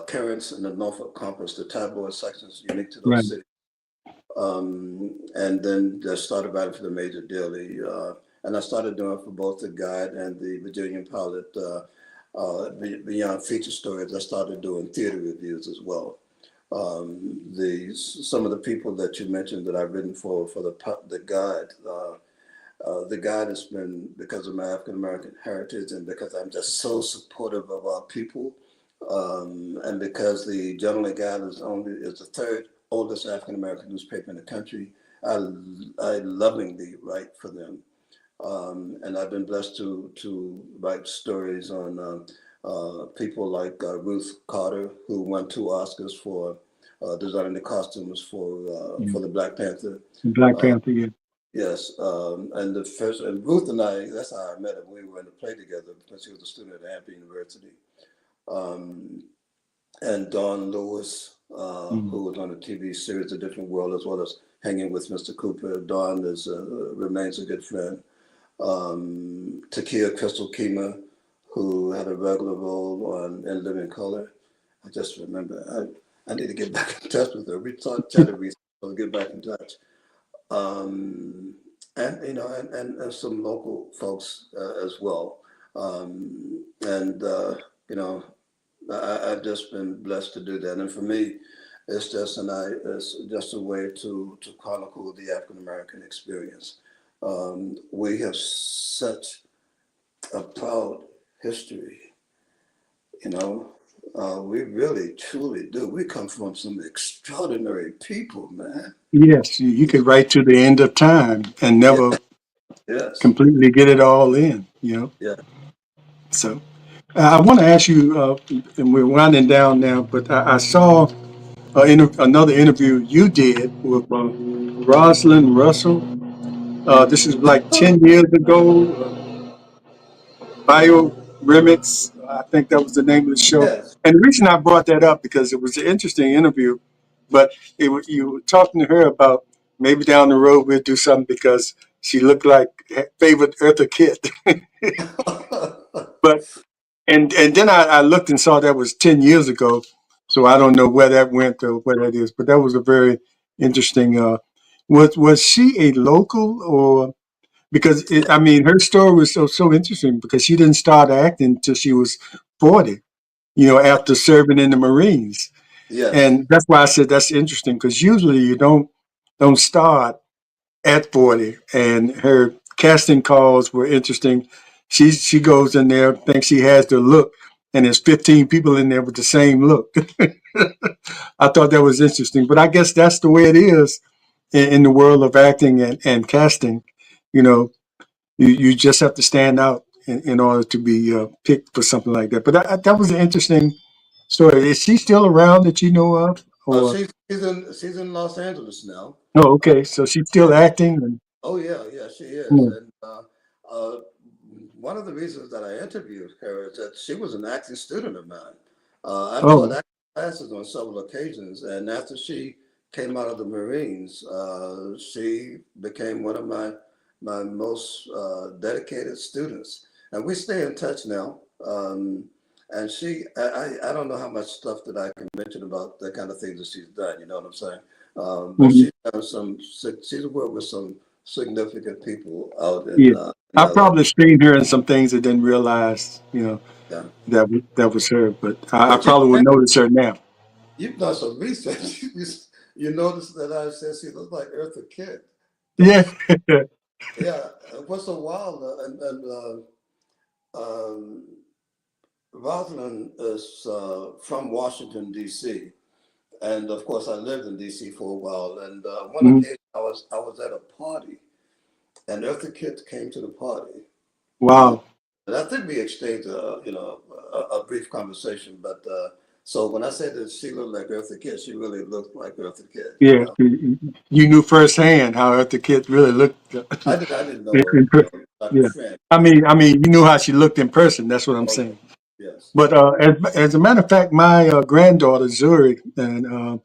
Speaker 2: Currents and the Norfolk Compass, the tabloid sections unique to
Speaker 1: Right.
Speaker 2: those cities. And then I started writing for the Major Daily. And I started doing it for both the Guide and the Virginian Pilot. Beyond feature stories, I started doing theater reviews as well. Some of the people that you mentioned that I've written for the Guide. The Guide has been, because of my African American heritage and because I'm just so supportive of our people, and because the General Guide is the third oldest African American newspaper in the country. I lovingly write for them. And I've been blessed to write stories on people like Ruth Carter, who won 2 Oscars for designing the costumes
Speaker 1: Yeah.
Speaker 2: for the Black Panther.
Speaker 1: Black
Speaker 2: Uh,
Speaker 1: Panther, yeah.
Speaker 2: yes, and Ruth and I, that's how I met her. We were in a play together because she was a student at Hampton University. Um, and Dawn Lewis,
Speaker 1: Mm.
Speaker 2: who was on the TV series A Different World, as well as hanging with Mr. Cooper. Dawn remains a good friend. Takia Crystal Kima, who had a regular role on In Living Color. I just remember, I need to get back in touch with her. We chatted recently, so I'll get back in touch. And and some local folks as well. And I've just been blessed to do that. And for me, it's just a way to chronicle the African American experience. We have such a proud history, you know. We really, truly do. We come from some extraordinary people, man.
Speaker 1: Yes, you could write to the end of time and
Speaker 2: Yeah,
Speaker 1: never
Speaker 2: yes,
Speaker 1: completely get it all in, you know.
Speaker 2: yeah.
Speaker 1: So I want to ask you, and we're winding down now, but I saw another interview you did with Rosalind Russell. This is like 10 years ago. Bio Remix, I think that was the name of the show.
Speaker 2: Yes.
Speaker 1: And the reason I brought that up because it was an interesting interview, but you were talking to her about maybe down the road we'll do something because she looked like favorite Eartha Kitt. But and then I looked and saw that was 10 years ago, so I don't know where that went or where that is. But that was a very interesting. Was she a local or because I mean her story was so interesting because she didn't start acting until she was 40. You know, after serving in the Marines,
Speaker 2: Yes.
Speaker 1: and that's why I said that's interesting because usually you don't start at 40. And her casting calls were interesting. She goes in there, thinks she has the look, and there's 15 people in there with the same look. I thought that was interesting, but I guess that's the way it is in the world of acting and casting. You know, you just have to stand out in order to be picked for something like that. But that was an interesting story. Is she still around that you know of? Or
Speaker 2: She's in Los Angeles now.
Speaker 1: oh,
Speaker 2: Uh,
Speaker 1: okay, so she's still acting. And,
Speaker 2: oh yeah, she is.
Speaker 1: mm,
Speaker 2: And uh, one of the reasons that I interviewed her is that she was an acting student of mine. I taught
Speaker 1: oh,
Speaker 2: acting classes on several occasions, and after she came out of the Marines, she became one of my most dedicated students, and we stay in touch now. And I don't know how much stuff that I can mention about the kind of things that she's done. You know what I'm saying? But
Speaker 1: mhm.
Speaker 2: she's worked with some significant people out
Speaker 1: Yeah,
Speaker 2: in
Speaker 1: I
Speaker 2: LA.
Speaker 1: probably screened her in some things I didn't realize, you know,
Speaker 2: Yeah.
Speaker 1: that was her. But I
Speaker 2: But
Speaker 1: probably would notice her now.
Speaker 2: you've done some research. You notice that I said she looks like Eartha Kitt.
Speaker 1: Yeah,
Speaker 2: That's yeah. What's so wild? Um, Rosalind is from Washington D.C. And of course, I lived in D.C. for a while. And one
Speaker 1: Mhm.
Speaker 2: occasion, I was at a party, and Eartha Kitt came to the party. Uh,
Speaker 1: Wow.
Speaker 2: and I think we exchanged, a brief conversation. But so when I said that she looked like Eartha Kitt, she really looked like Eartha Kitt.
Speaker 1: Yeah, you knew firsthand how the kid really looked.
Speaker 2: I didn't know her, like a
Speaker 1: Yeah,
Speaker 2: friend.
Speaker 1: I mean, you knew how she looked in person. That's what I'm
Speaker 2: Oh
Speaker 1: saying.
Speaker 2: yes,
Speaker 1: But as a matter of fact, my granddaughter Zuri and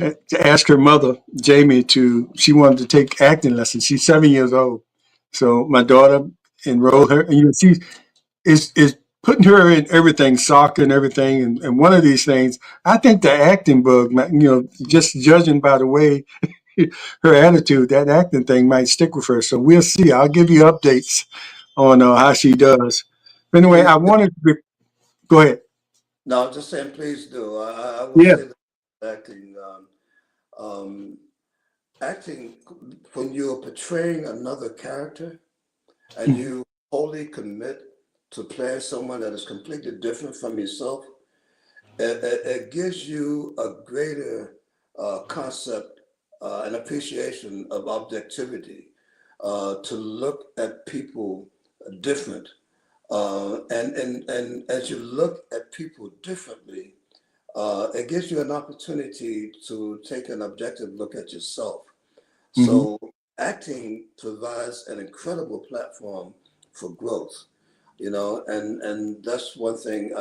Speaker 1: to ask her mother Jamie to she wanted to take acting lessons. She's 7 years old, so my daughter
Speaker 2: yes.
Speaker 1: enrolled her, and she is putting her in everything, soccer and everything. And one of these things, I think the acting bug, just judging by the way her attitude, that acting thing might stick with her. So we'll see. I'll give you updates on how she does. But anyway,
Speaker 2: Please
Speaker 1: I
Speaker 2: do.
Speaker 1: wanted to go ahead.
Speaker 2: No, I'm just saying, please do. I will
Speaker 1: Yeah.
Speaker 2: say that acting, um, acting when you're portraying another character and
Speaker 1: Mhm.
Speaker 2: you wholly commit to playing someone that is completely different from yourself, it gives you a greater concept, an appreciation of objectivity, to look at people different. And as you look at people differently, it gives you an opportunity to take an objective look at yourself.
Speaker 1: Hmm.
Speaker 2: So acting provides an incredible platform for growth, and that's one thing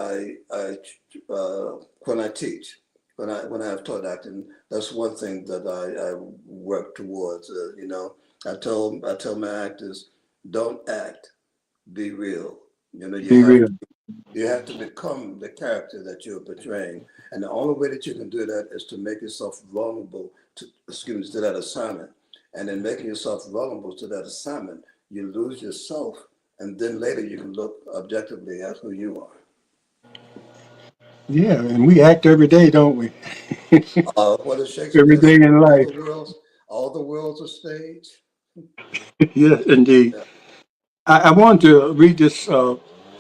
Speaker 2: when I teach, when I have taught acting, that's one thing that I work towards. I tell my actors, don't act, be real.
Speaker 1: Be real.
Speaker 2: You have to become the character that you're portraying. And the only way that you can do that is to make yourself vulnerable to that assignment. And in making yourself vulnerable to that assignment, you lose yourself. And then later you can look objectively at who you are.
Speaker 1: Yeah, and we act every day, don't we?
Speaker 2: What does
Speaker 1: Every
Speaker 2: Shakespeare say?
Speaker 1: day in
Speaker 2: All
Speaker 1: life.
Speaker 2: the world's, all the world's a stage.
Speaker 1: Yeah, indeed.
Speaker 2: Yeah.
Speaker 1: I want to read this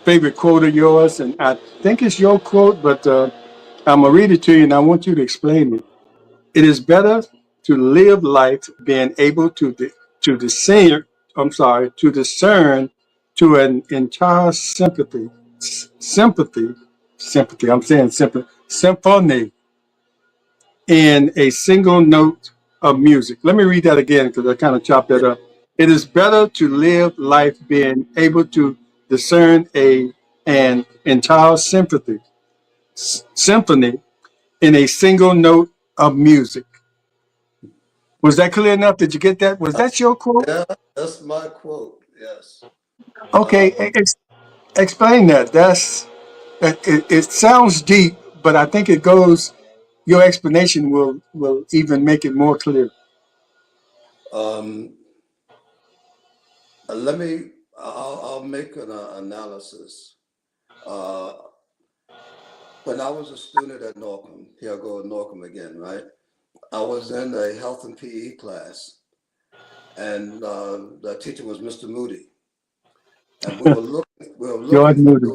Speaker 1: favorite quote of yours, and I think it's your quote, but I'm gonna read it to you, and I want you to explain it. It is better to live life being able to discern. I'm sorry, to discern to an entire sympathy. I'm saying sympathy, symphony in a single note of music. Let me read that again because I kind of chopped
Speaker 2: Yeah.
Speaker 1: that up. It is better to live life being able to discern an entire symphony in a single note of music. Was that clear enough? Did you get that? Was that your quote?
Speaker 2: Yeah, that's my quote. Yes.
Speaker 1: Okay, explain that. It sounds deep, but I think it goes. Your explanation will even make it more clear.
Speaker 2: Um, Let me, I'll make an analysis. Uh, when I was a student at Norcom, here I go at Norcom again, right? I was in a health and PE class, and the teacher was Mr. Moody, and we were looking
Speaker 1: George Moody.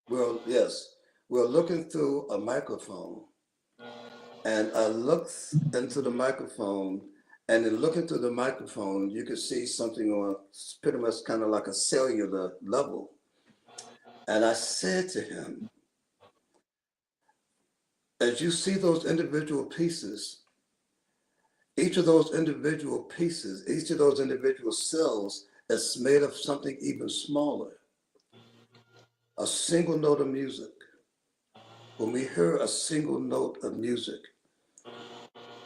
Speaker 2: through, yes, we were looking through a microphone, and I looked into the microphone, and in looking through the microphone, you could see something on pretty much kind of like a cellular level. And I said to him, as you see those individual pieces, each of those individual cells is made of something even smaller, a single note of music. When we hear a single note of music,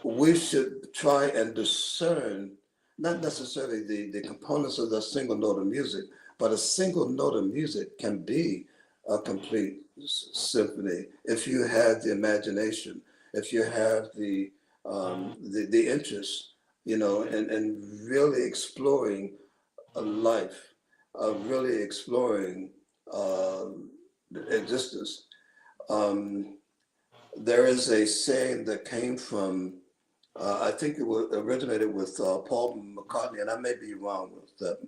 Speaker 2: we should try and discern not necessarily the components of the single note of music, but a single note of music can be a complete symphony if you have the imagination, if you have the interest, and really exploring a life, really exploring existence. Um, there is a saying that came from I think originated with Paul McCartney, and I may be wrong with that.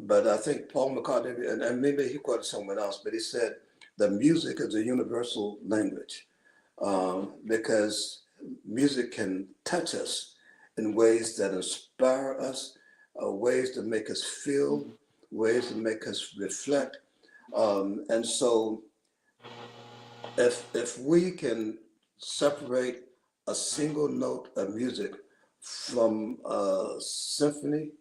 Speaker 2: But I think Paul McCartney, and maybe he quoted someone else, but he said that music is a universal language because music can touch us in ways that inspire us, ways to make us feel, ways to make us reflect. And so if we can separate a single note of music from a symphony,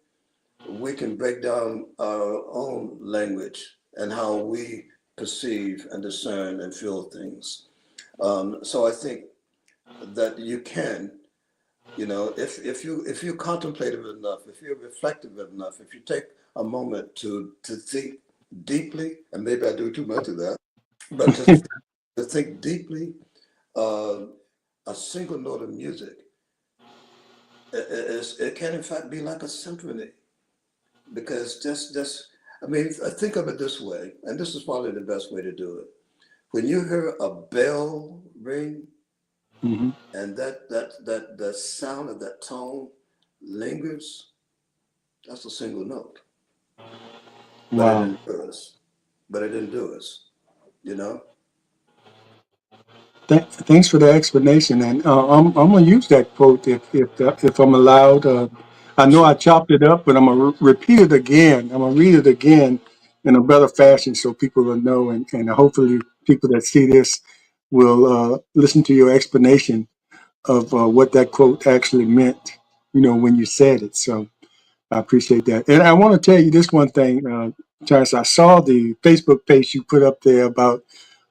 Speaker 2: we can break down our own language and how we perceive and discern and feel things. So I think that you can, if you're contemplative enough, if you're reflective enough, if you take a moment to think deeply, and maybe I do too much of that, but to think deeply, uh, a single note of music, it can in fact be like a symphony because just I mean, think of it this way, and this is probably the best way to do it. When you hear a bell ring
Speaker 1: Hmm.
Speaker 2: and that the sound of that tone lingers, that's a single note. But it
Speaker 1: Wow,
Speaker 2: endures. But it endures, you know?
Speaker 1: Thanks for the explanation, and I'm gonna use that quote if I'm allowed. I know I
Speaker 2: Sure.
Speaker 1: chopped it up, but I'm gonna repeat it again. I'm gonna read it again in a better fashion so people will know, and hopefully people that see this will listen to your explanation of what that quote actually meant. When you said it. So I appreciate that, and I want to tell you this one thing, Terrance. I saw the Facebook page you put up there about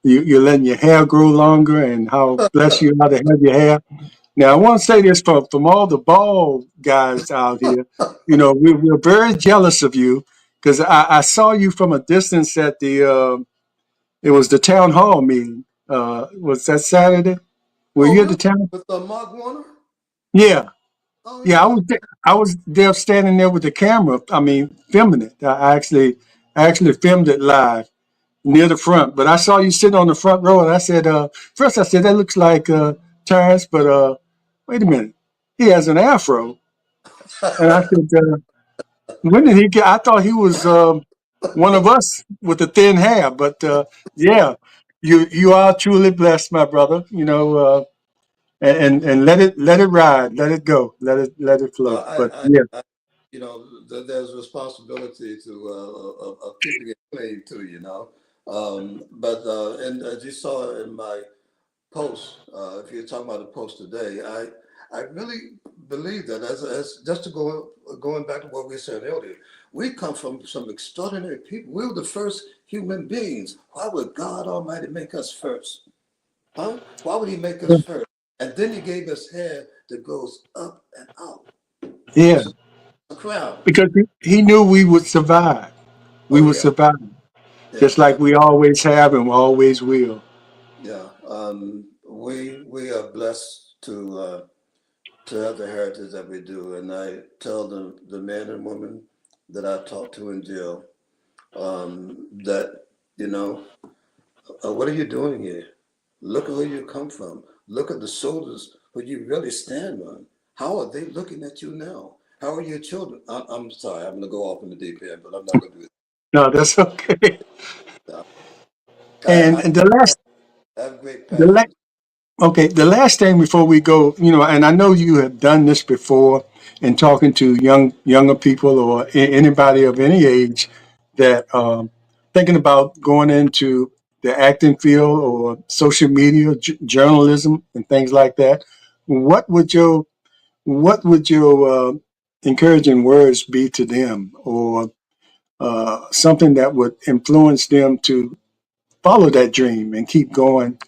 Speaker 1: you're letting your hair grow longer and how blessed you are to have your hair. Now, I want to say this from all the bald guys out here. We're very jealous of you because I saw you from a distance at it was the town hall meeting. Was that Saturday? Were
Speaker 2: Oh,
Speaker 1: you at the
Speaker 2: really?
Speaker 1: town?
Speaker 2: With Mark Warner?
Speaker 1: Yeah.
Speaker 2: Oh,
Speaker 1: Yeah,
Speaker 2: yeah.
Speaker 1: I was there standing there with the camera. I mean, filming it. I actually filmed it live near the front. But I saw you sitting on the front row, and I said, first I said that looks like Terrance, but wait a minute, he has an afro. And I said, when did he get? I thought he was one of us with the thin hair. But yeah, you are truly blessed, my brother. And let it ride, let it go, let it flow.
Speaker 2: Well,
Speaker 1: But yeah.
Speaker 2: there's responsibility to of keeping it clean too, But and as you saw in my post, if you're talking about the post today, I really believe that as just to going back to what we said earlier, we come from some extraordinary people. We were the first human beings. Why would God Almighty make us first? Huh? Why would He make us first? And then He gave us hair that goes up and out.
Speaker 1: Yeah,
Speaker 2: It's a crown.
Speaker 1: because he knew we would survive. We
Speaker 2: Oh
Speaker 1: would
Speaker 2: yeah,
Speaker 1: survive,
Speaker 2: yeah,
Speaker 1: just like we always have and always will.
Speaker 2: yeah. We are blessed to have the heritage that we do, and I tell the men and women that I talk to in jail that you know what are you doing here? Look at where you come from. Look at the shoulders who you really stand on. How are they looking at you now? How are your children? I'm sorry, I'm going to go off in the deep end, but I'm not going to do
Speaker 1: No, that's okay.
Speaker 2: that.
Speaker 1: And,
Speaker 2: I,
Speaker 1: and the
Speaker 2: I
Speaker 1: last,
Speaker 2: have great
Speaker 1: the
Speaker 2: passion.
Speaker 1: okay, the last thing before we go, and I know you have done this before in talking to younger people or anybody of any age that thinking about going into the acting field or social media, journalism, and things like that. What would your what would your encouraging words be to them, or something that would influence them to follow that dream and keep going,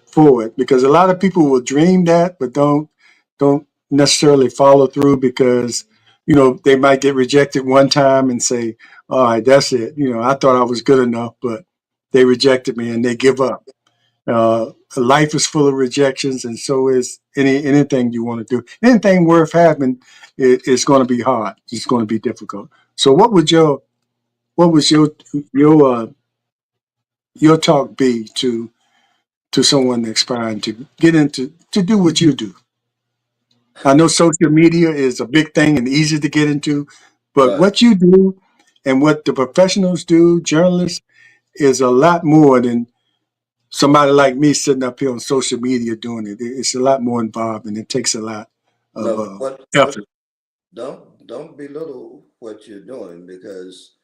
Speaker 1: forward? Because a lot of people will dream that, but don't necessarily follow through because they might get rejected one time and say, "All right, that's it." I thought I was good enough, but they rejected me and they give up. Life is full of rejections, and so is anything you want to do. Anything worth having is going to be hard. It's going to be difficult. So, what was your talk be to someone aspiring to get into to do what you do? I know social media is a big thing and easy to get into, but
Speaker 2: Right.
Speaker 1: what you do and what the professionals do, journalists, is a lot more than somebody like me sitting up here on social media doing it. It's a lot more involved and it takes a lot of
Speaker 2: No, what
Speaker 1: effort.
Speaker 2: don't belittle what you're doing because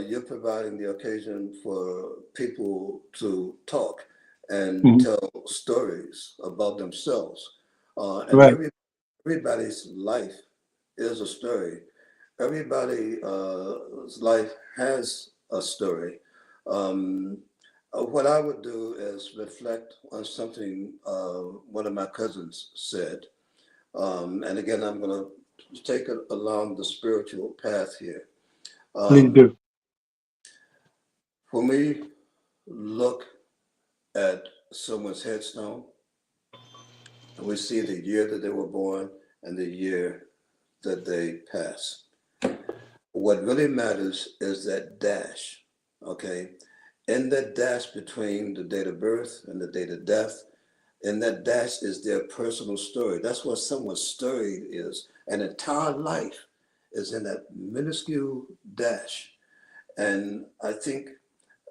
Speaker 2: you're providing the occasion for people to talk and
Speaker 1: Mhm.
Speaker 2: tell stories about themselves. And
Speaker 1: Right.
Speaker 2: everybody's life is a story. Everybody's life has a story. Um, what I would do is reflect on something one of my cousins said. And again, I'm going to take it along the spiritual path here.
Speaker 1: Please
Speaker 2: Um,
Speaker 1: do.
Speaker 2: when we look at someone's headstone, and we see the year that they were born and the year that they pass. What really matters is that dash, okay? In that dash between the date of birth and the date of death, and that dash is their personal story. That's what someone's story is. An entire life is in that minuscule dash. And I think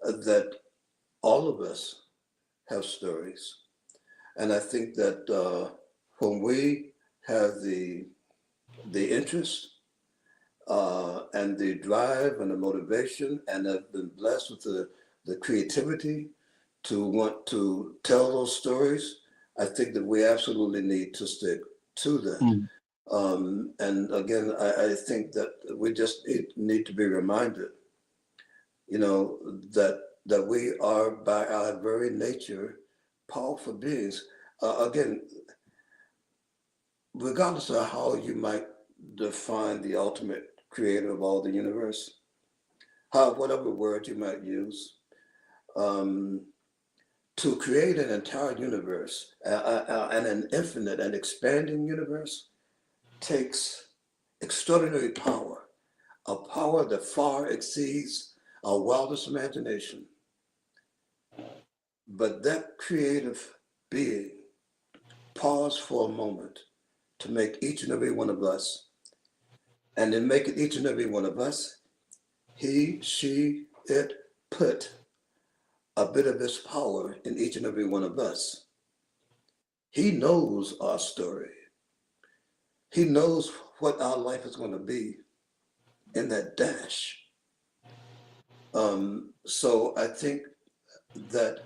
Speaker 2: that all of us have stories. And I think that when we have the interest and the drive and the motivation and have been blessed with the creativity to want to tell those stories, I think that we absolutely need to stick to that.
Speaker 1: Mm.
Speaker 2: And again, I think that we just need to be reminded, you know, that we are by our very nature powerful beings. Again, regardless of how you might define the ultimate creator of all the universe, how whatever word you might use, um, to create an entire universe and an infinite and expanding universe takes extraordinary power, a power that far exceeds our wildest imagination. But that creative being paused for a moment to make each and every one of us. And in making each and every one of us, he, she, it put a bit of his power in each and every one of us. He knows our story. He knows what our life is going to be in that dash. So I think that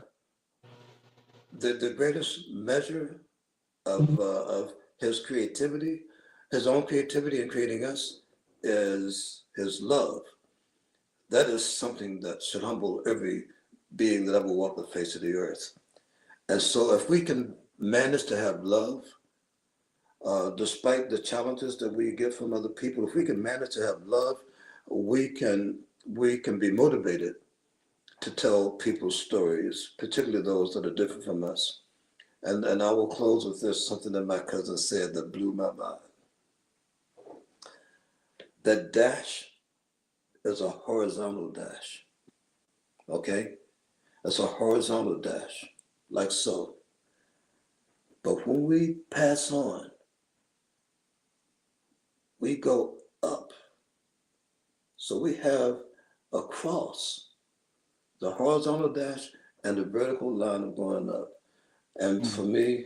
Speaker 2: the greatest measure of his creativity, his own creativity in creating us, is his love. That is something that should humble every being that ever walked the face of the earth. And so, if we can manage to have love, despite the challenges that we get from other people, if we can manage to have love, we can be motivated to tell people's stories, particularly those that are different from us. And I will close with this, something that my cousin said that blew my mind. That dash is a horizontal dash, okay? It's a horizontal dash, like so. But when we pass on, we go up. So we have across the horizontal dash and the vertical line of going up. And for
Speaker 1: Mm.
Speaker 2: me,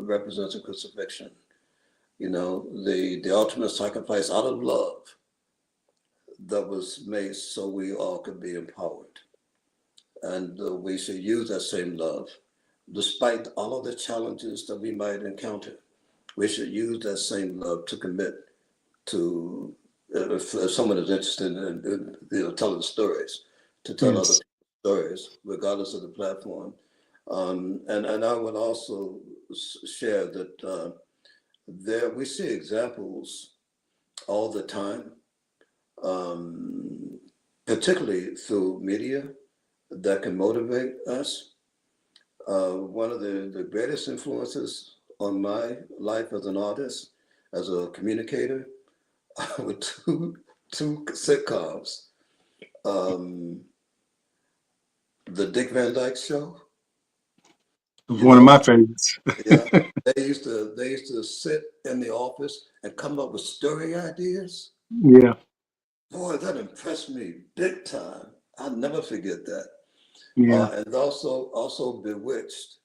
Speaker 2: represents a crucifixion. You know, the ultimate sacrifice out of love that was made so we all could be empowered. And we should use that same love, despite all of the challenges that we might encounter. We should use that same love to commit to, if someone is interested in telling stories, to tell other
Speaker 1: Yes.
Speaker 2: people's stories, regardless of the platform. And I would also share that there we see examples all the time, um, particularly through media, that can motivate us. One of the greatest influences on my life as an artist, as a communicator, were two sitcoms. Um, the Dick Van Dyke Show, you
Speaker 1: One of
Speaker 2: know,
Speaker 1: my favorites.
Speaker 2: yeah. They used to sit in the office and come up with story ideas.
Speaker 1: Yeah.
Speaker 2: Boy, that impressed me big time. I'll never forget that.
Speaker 1: Yeah.
Speaker 2: And also Bewitched.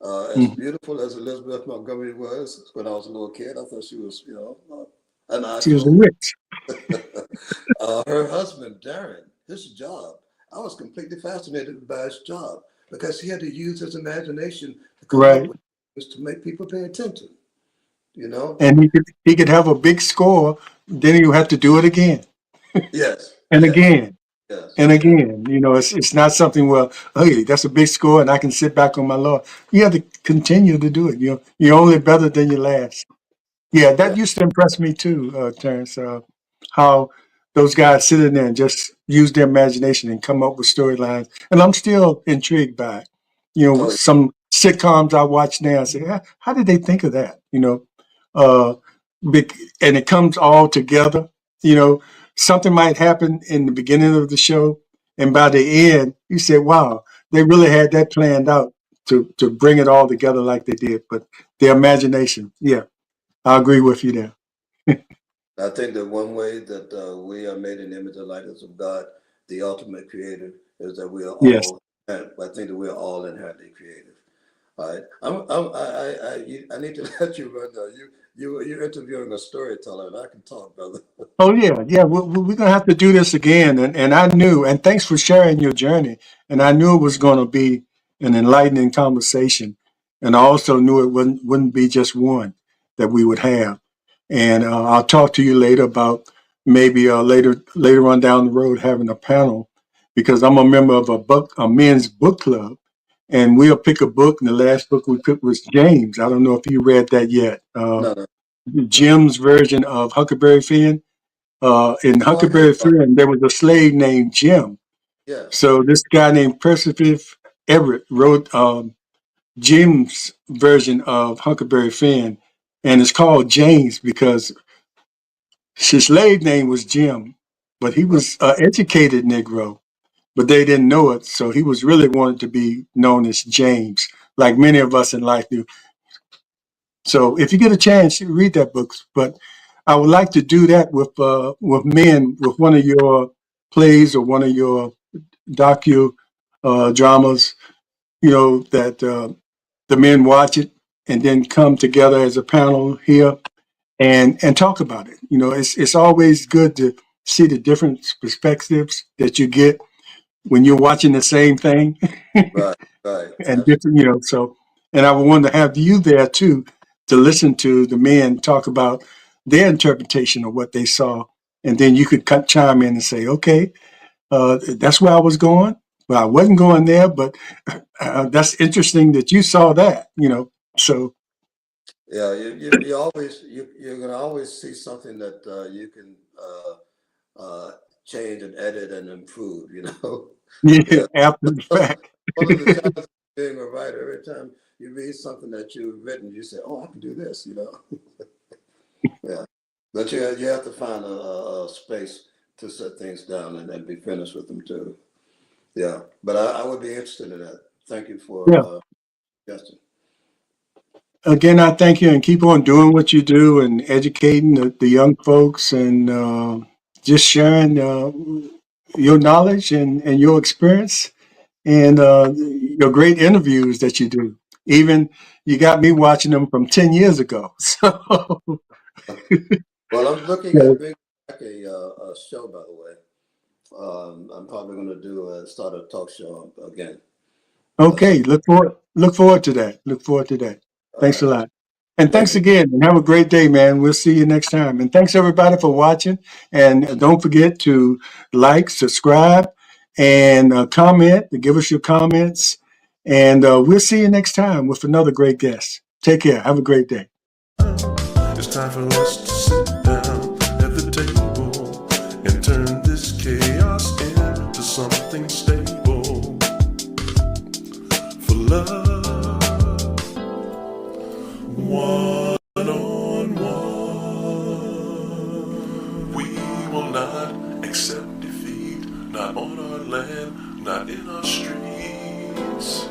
Speaker 2: As
Speaker 1: Mm.
Speaker 2: beautiful as Elizabeth Montgomery was when I was a little kid, I thought she was, an
Speaker 1: She was a
Speaker 2: icon.
Speaker 1: witch.
Speaker 2: Her husband, Darren, his job, I was completely fascinated by his job because he had to use his imagination to come up
Speaker 1: Right.
Speaker 2: with things to make people pay attention, you know?
Speaker 1: And he could have a big score, then you have to do it again
Speaker 2: Yes,
Speaker 1: and
Speaker 2: yes,
Speaker 1: again
Speaker 2: yes,
Speaker 1: and
Speaker 2: yes.
Speaker 1: again. It's not something, well, hey, that's a big score and I can sit back on my laurel. You have to continue to do it. You're only better than your last. Yeah,
Speaker 2: Yeah.
Speaker 1: that used to impress me too, Terrence. How those guys sit in there and just use their imagination and come up with storylines. And I'm still intrigued by it.
Speaker 2: Oh,
Speaker 1: Some sitcoms I watch now, I say, how did they think of that? Uh, and it comes all together. You know, something might happen in the beginning of the show, and by the end, you say, wow, they really had that planned out to bring it all together like they did. But their imagination, yeah. I agree with you there.
Speaker 2: I think that one way that we are made in the image and likeness of God, the ultimate creator, is that we are
Speaker 1: Yes.
Speaker 2: all I think that we're all inherently creative. All right. I need to let you run though. You're interviewing a storyteller, and I can talk, brother.
Speaker 1: Oh yeah, yeah. We're gonna have to do this again, and I knew. And thanks for sharing your journey. And I knew it was going to be an enlightening conversation, and I also knew it wouldn't be just one that we would have. And I'll talk to you later about maybe later on down the road having a panel, because I'm a member of a men's book club, and we'll pick a book. And the last book we picked was James. I don't know if you read that yet.
Speaker 2: No, no, no.
Speaker 1: Jim's version of Huckleberry Finn. In
Speaker 2: Oh, I heard
Speaker 1: Huckleberry
Speaker 2: about.
Speaker 1: Finn, there was a slave named Jim.
Speaker 2: Yes.
Speaker 1: So this guy named Percival Everett wrote Jim's version of Huckleberry Finn, and it's called James because his slave name was Jim, but he
Speaker 2: Right.
Speaker 1: was an educated Negro, but they didn't know it, so he was really wanted to be known as James, like many of us in life do. So if you get a chance, you read that book. But I would like to do that with men, with one of your plays or one of your docu dramas. You know that the men watch it and then come together as a panel here and talk about it. You know, it's always good to see the different perspectives that you get when you're watching the same thing.
Speaker 2: Right. Right.
Speaker 1: And different, you know, so, and I would want to have you there too to listen to the men talk about their interpretation of what they saw. And then you could chime in and say, okay, that's where I was going. Well, I wasn't going there, but that's interesting that you saw that, you know. So,
Speaker 2: Yeah. You're gonna always see something that you can change and edit and improve. You know.
Speaker 1: yeah,
Speaker 2: Yeah.
Speaker 1: after the
Speaker 2: One of
Speaker 1: fact.
Speaker 2: one of the challenges of being a writer, every time you read something that you've written, you say, "Oh, I can do this," you know. Yeah, but you have to find a space to set things down and be finished with them too. Yeah, but I would be interested in that. Thank you for
Speaker 1: Yeah.
Speaker 2: suggesting.
Speaker 1: Again, I thank you and keep on doing what you do and educating the young folks and just sharing your knowledge and your experience and your great interviews that you do. Even you got me watching them from 10 years ago. So,
Speaker 2: Well, I'm looking at
Speaker 1: so,
Speaker 2: bringing back a show, by the way. I'm probably going to start a talk show again. So,
Speaker 1: okay, look forward to that. Look forward to that.
Speaker 2: all
Speaker 1: Thanks a
Speaker 2: right.
Speaker 1: lot. And
Speaker 2: Thank
Speaker 1: thanks
Speaker 2: you.
Speaker 1: again. And have a great day, man. We'll see you next time. And thanks everybody for watching. And don't forget to like, subscribe, and comment. To give us your comments. And we'll see you next time with another great guest. Take care. Have a great day.
Speaker 4: It's time for us to sit down at the table and turn this chaos into something stable. For love, one on one. We will not accept defeat, not on our land, not in our streets.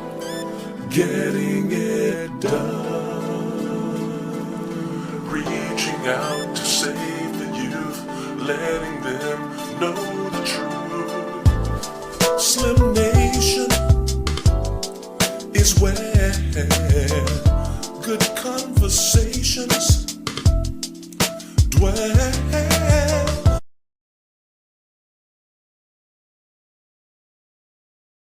Speaker 4: Getting it done. Reaching out to save the youth, letting them know the truth. Slim Nation is where good conversations dwell.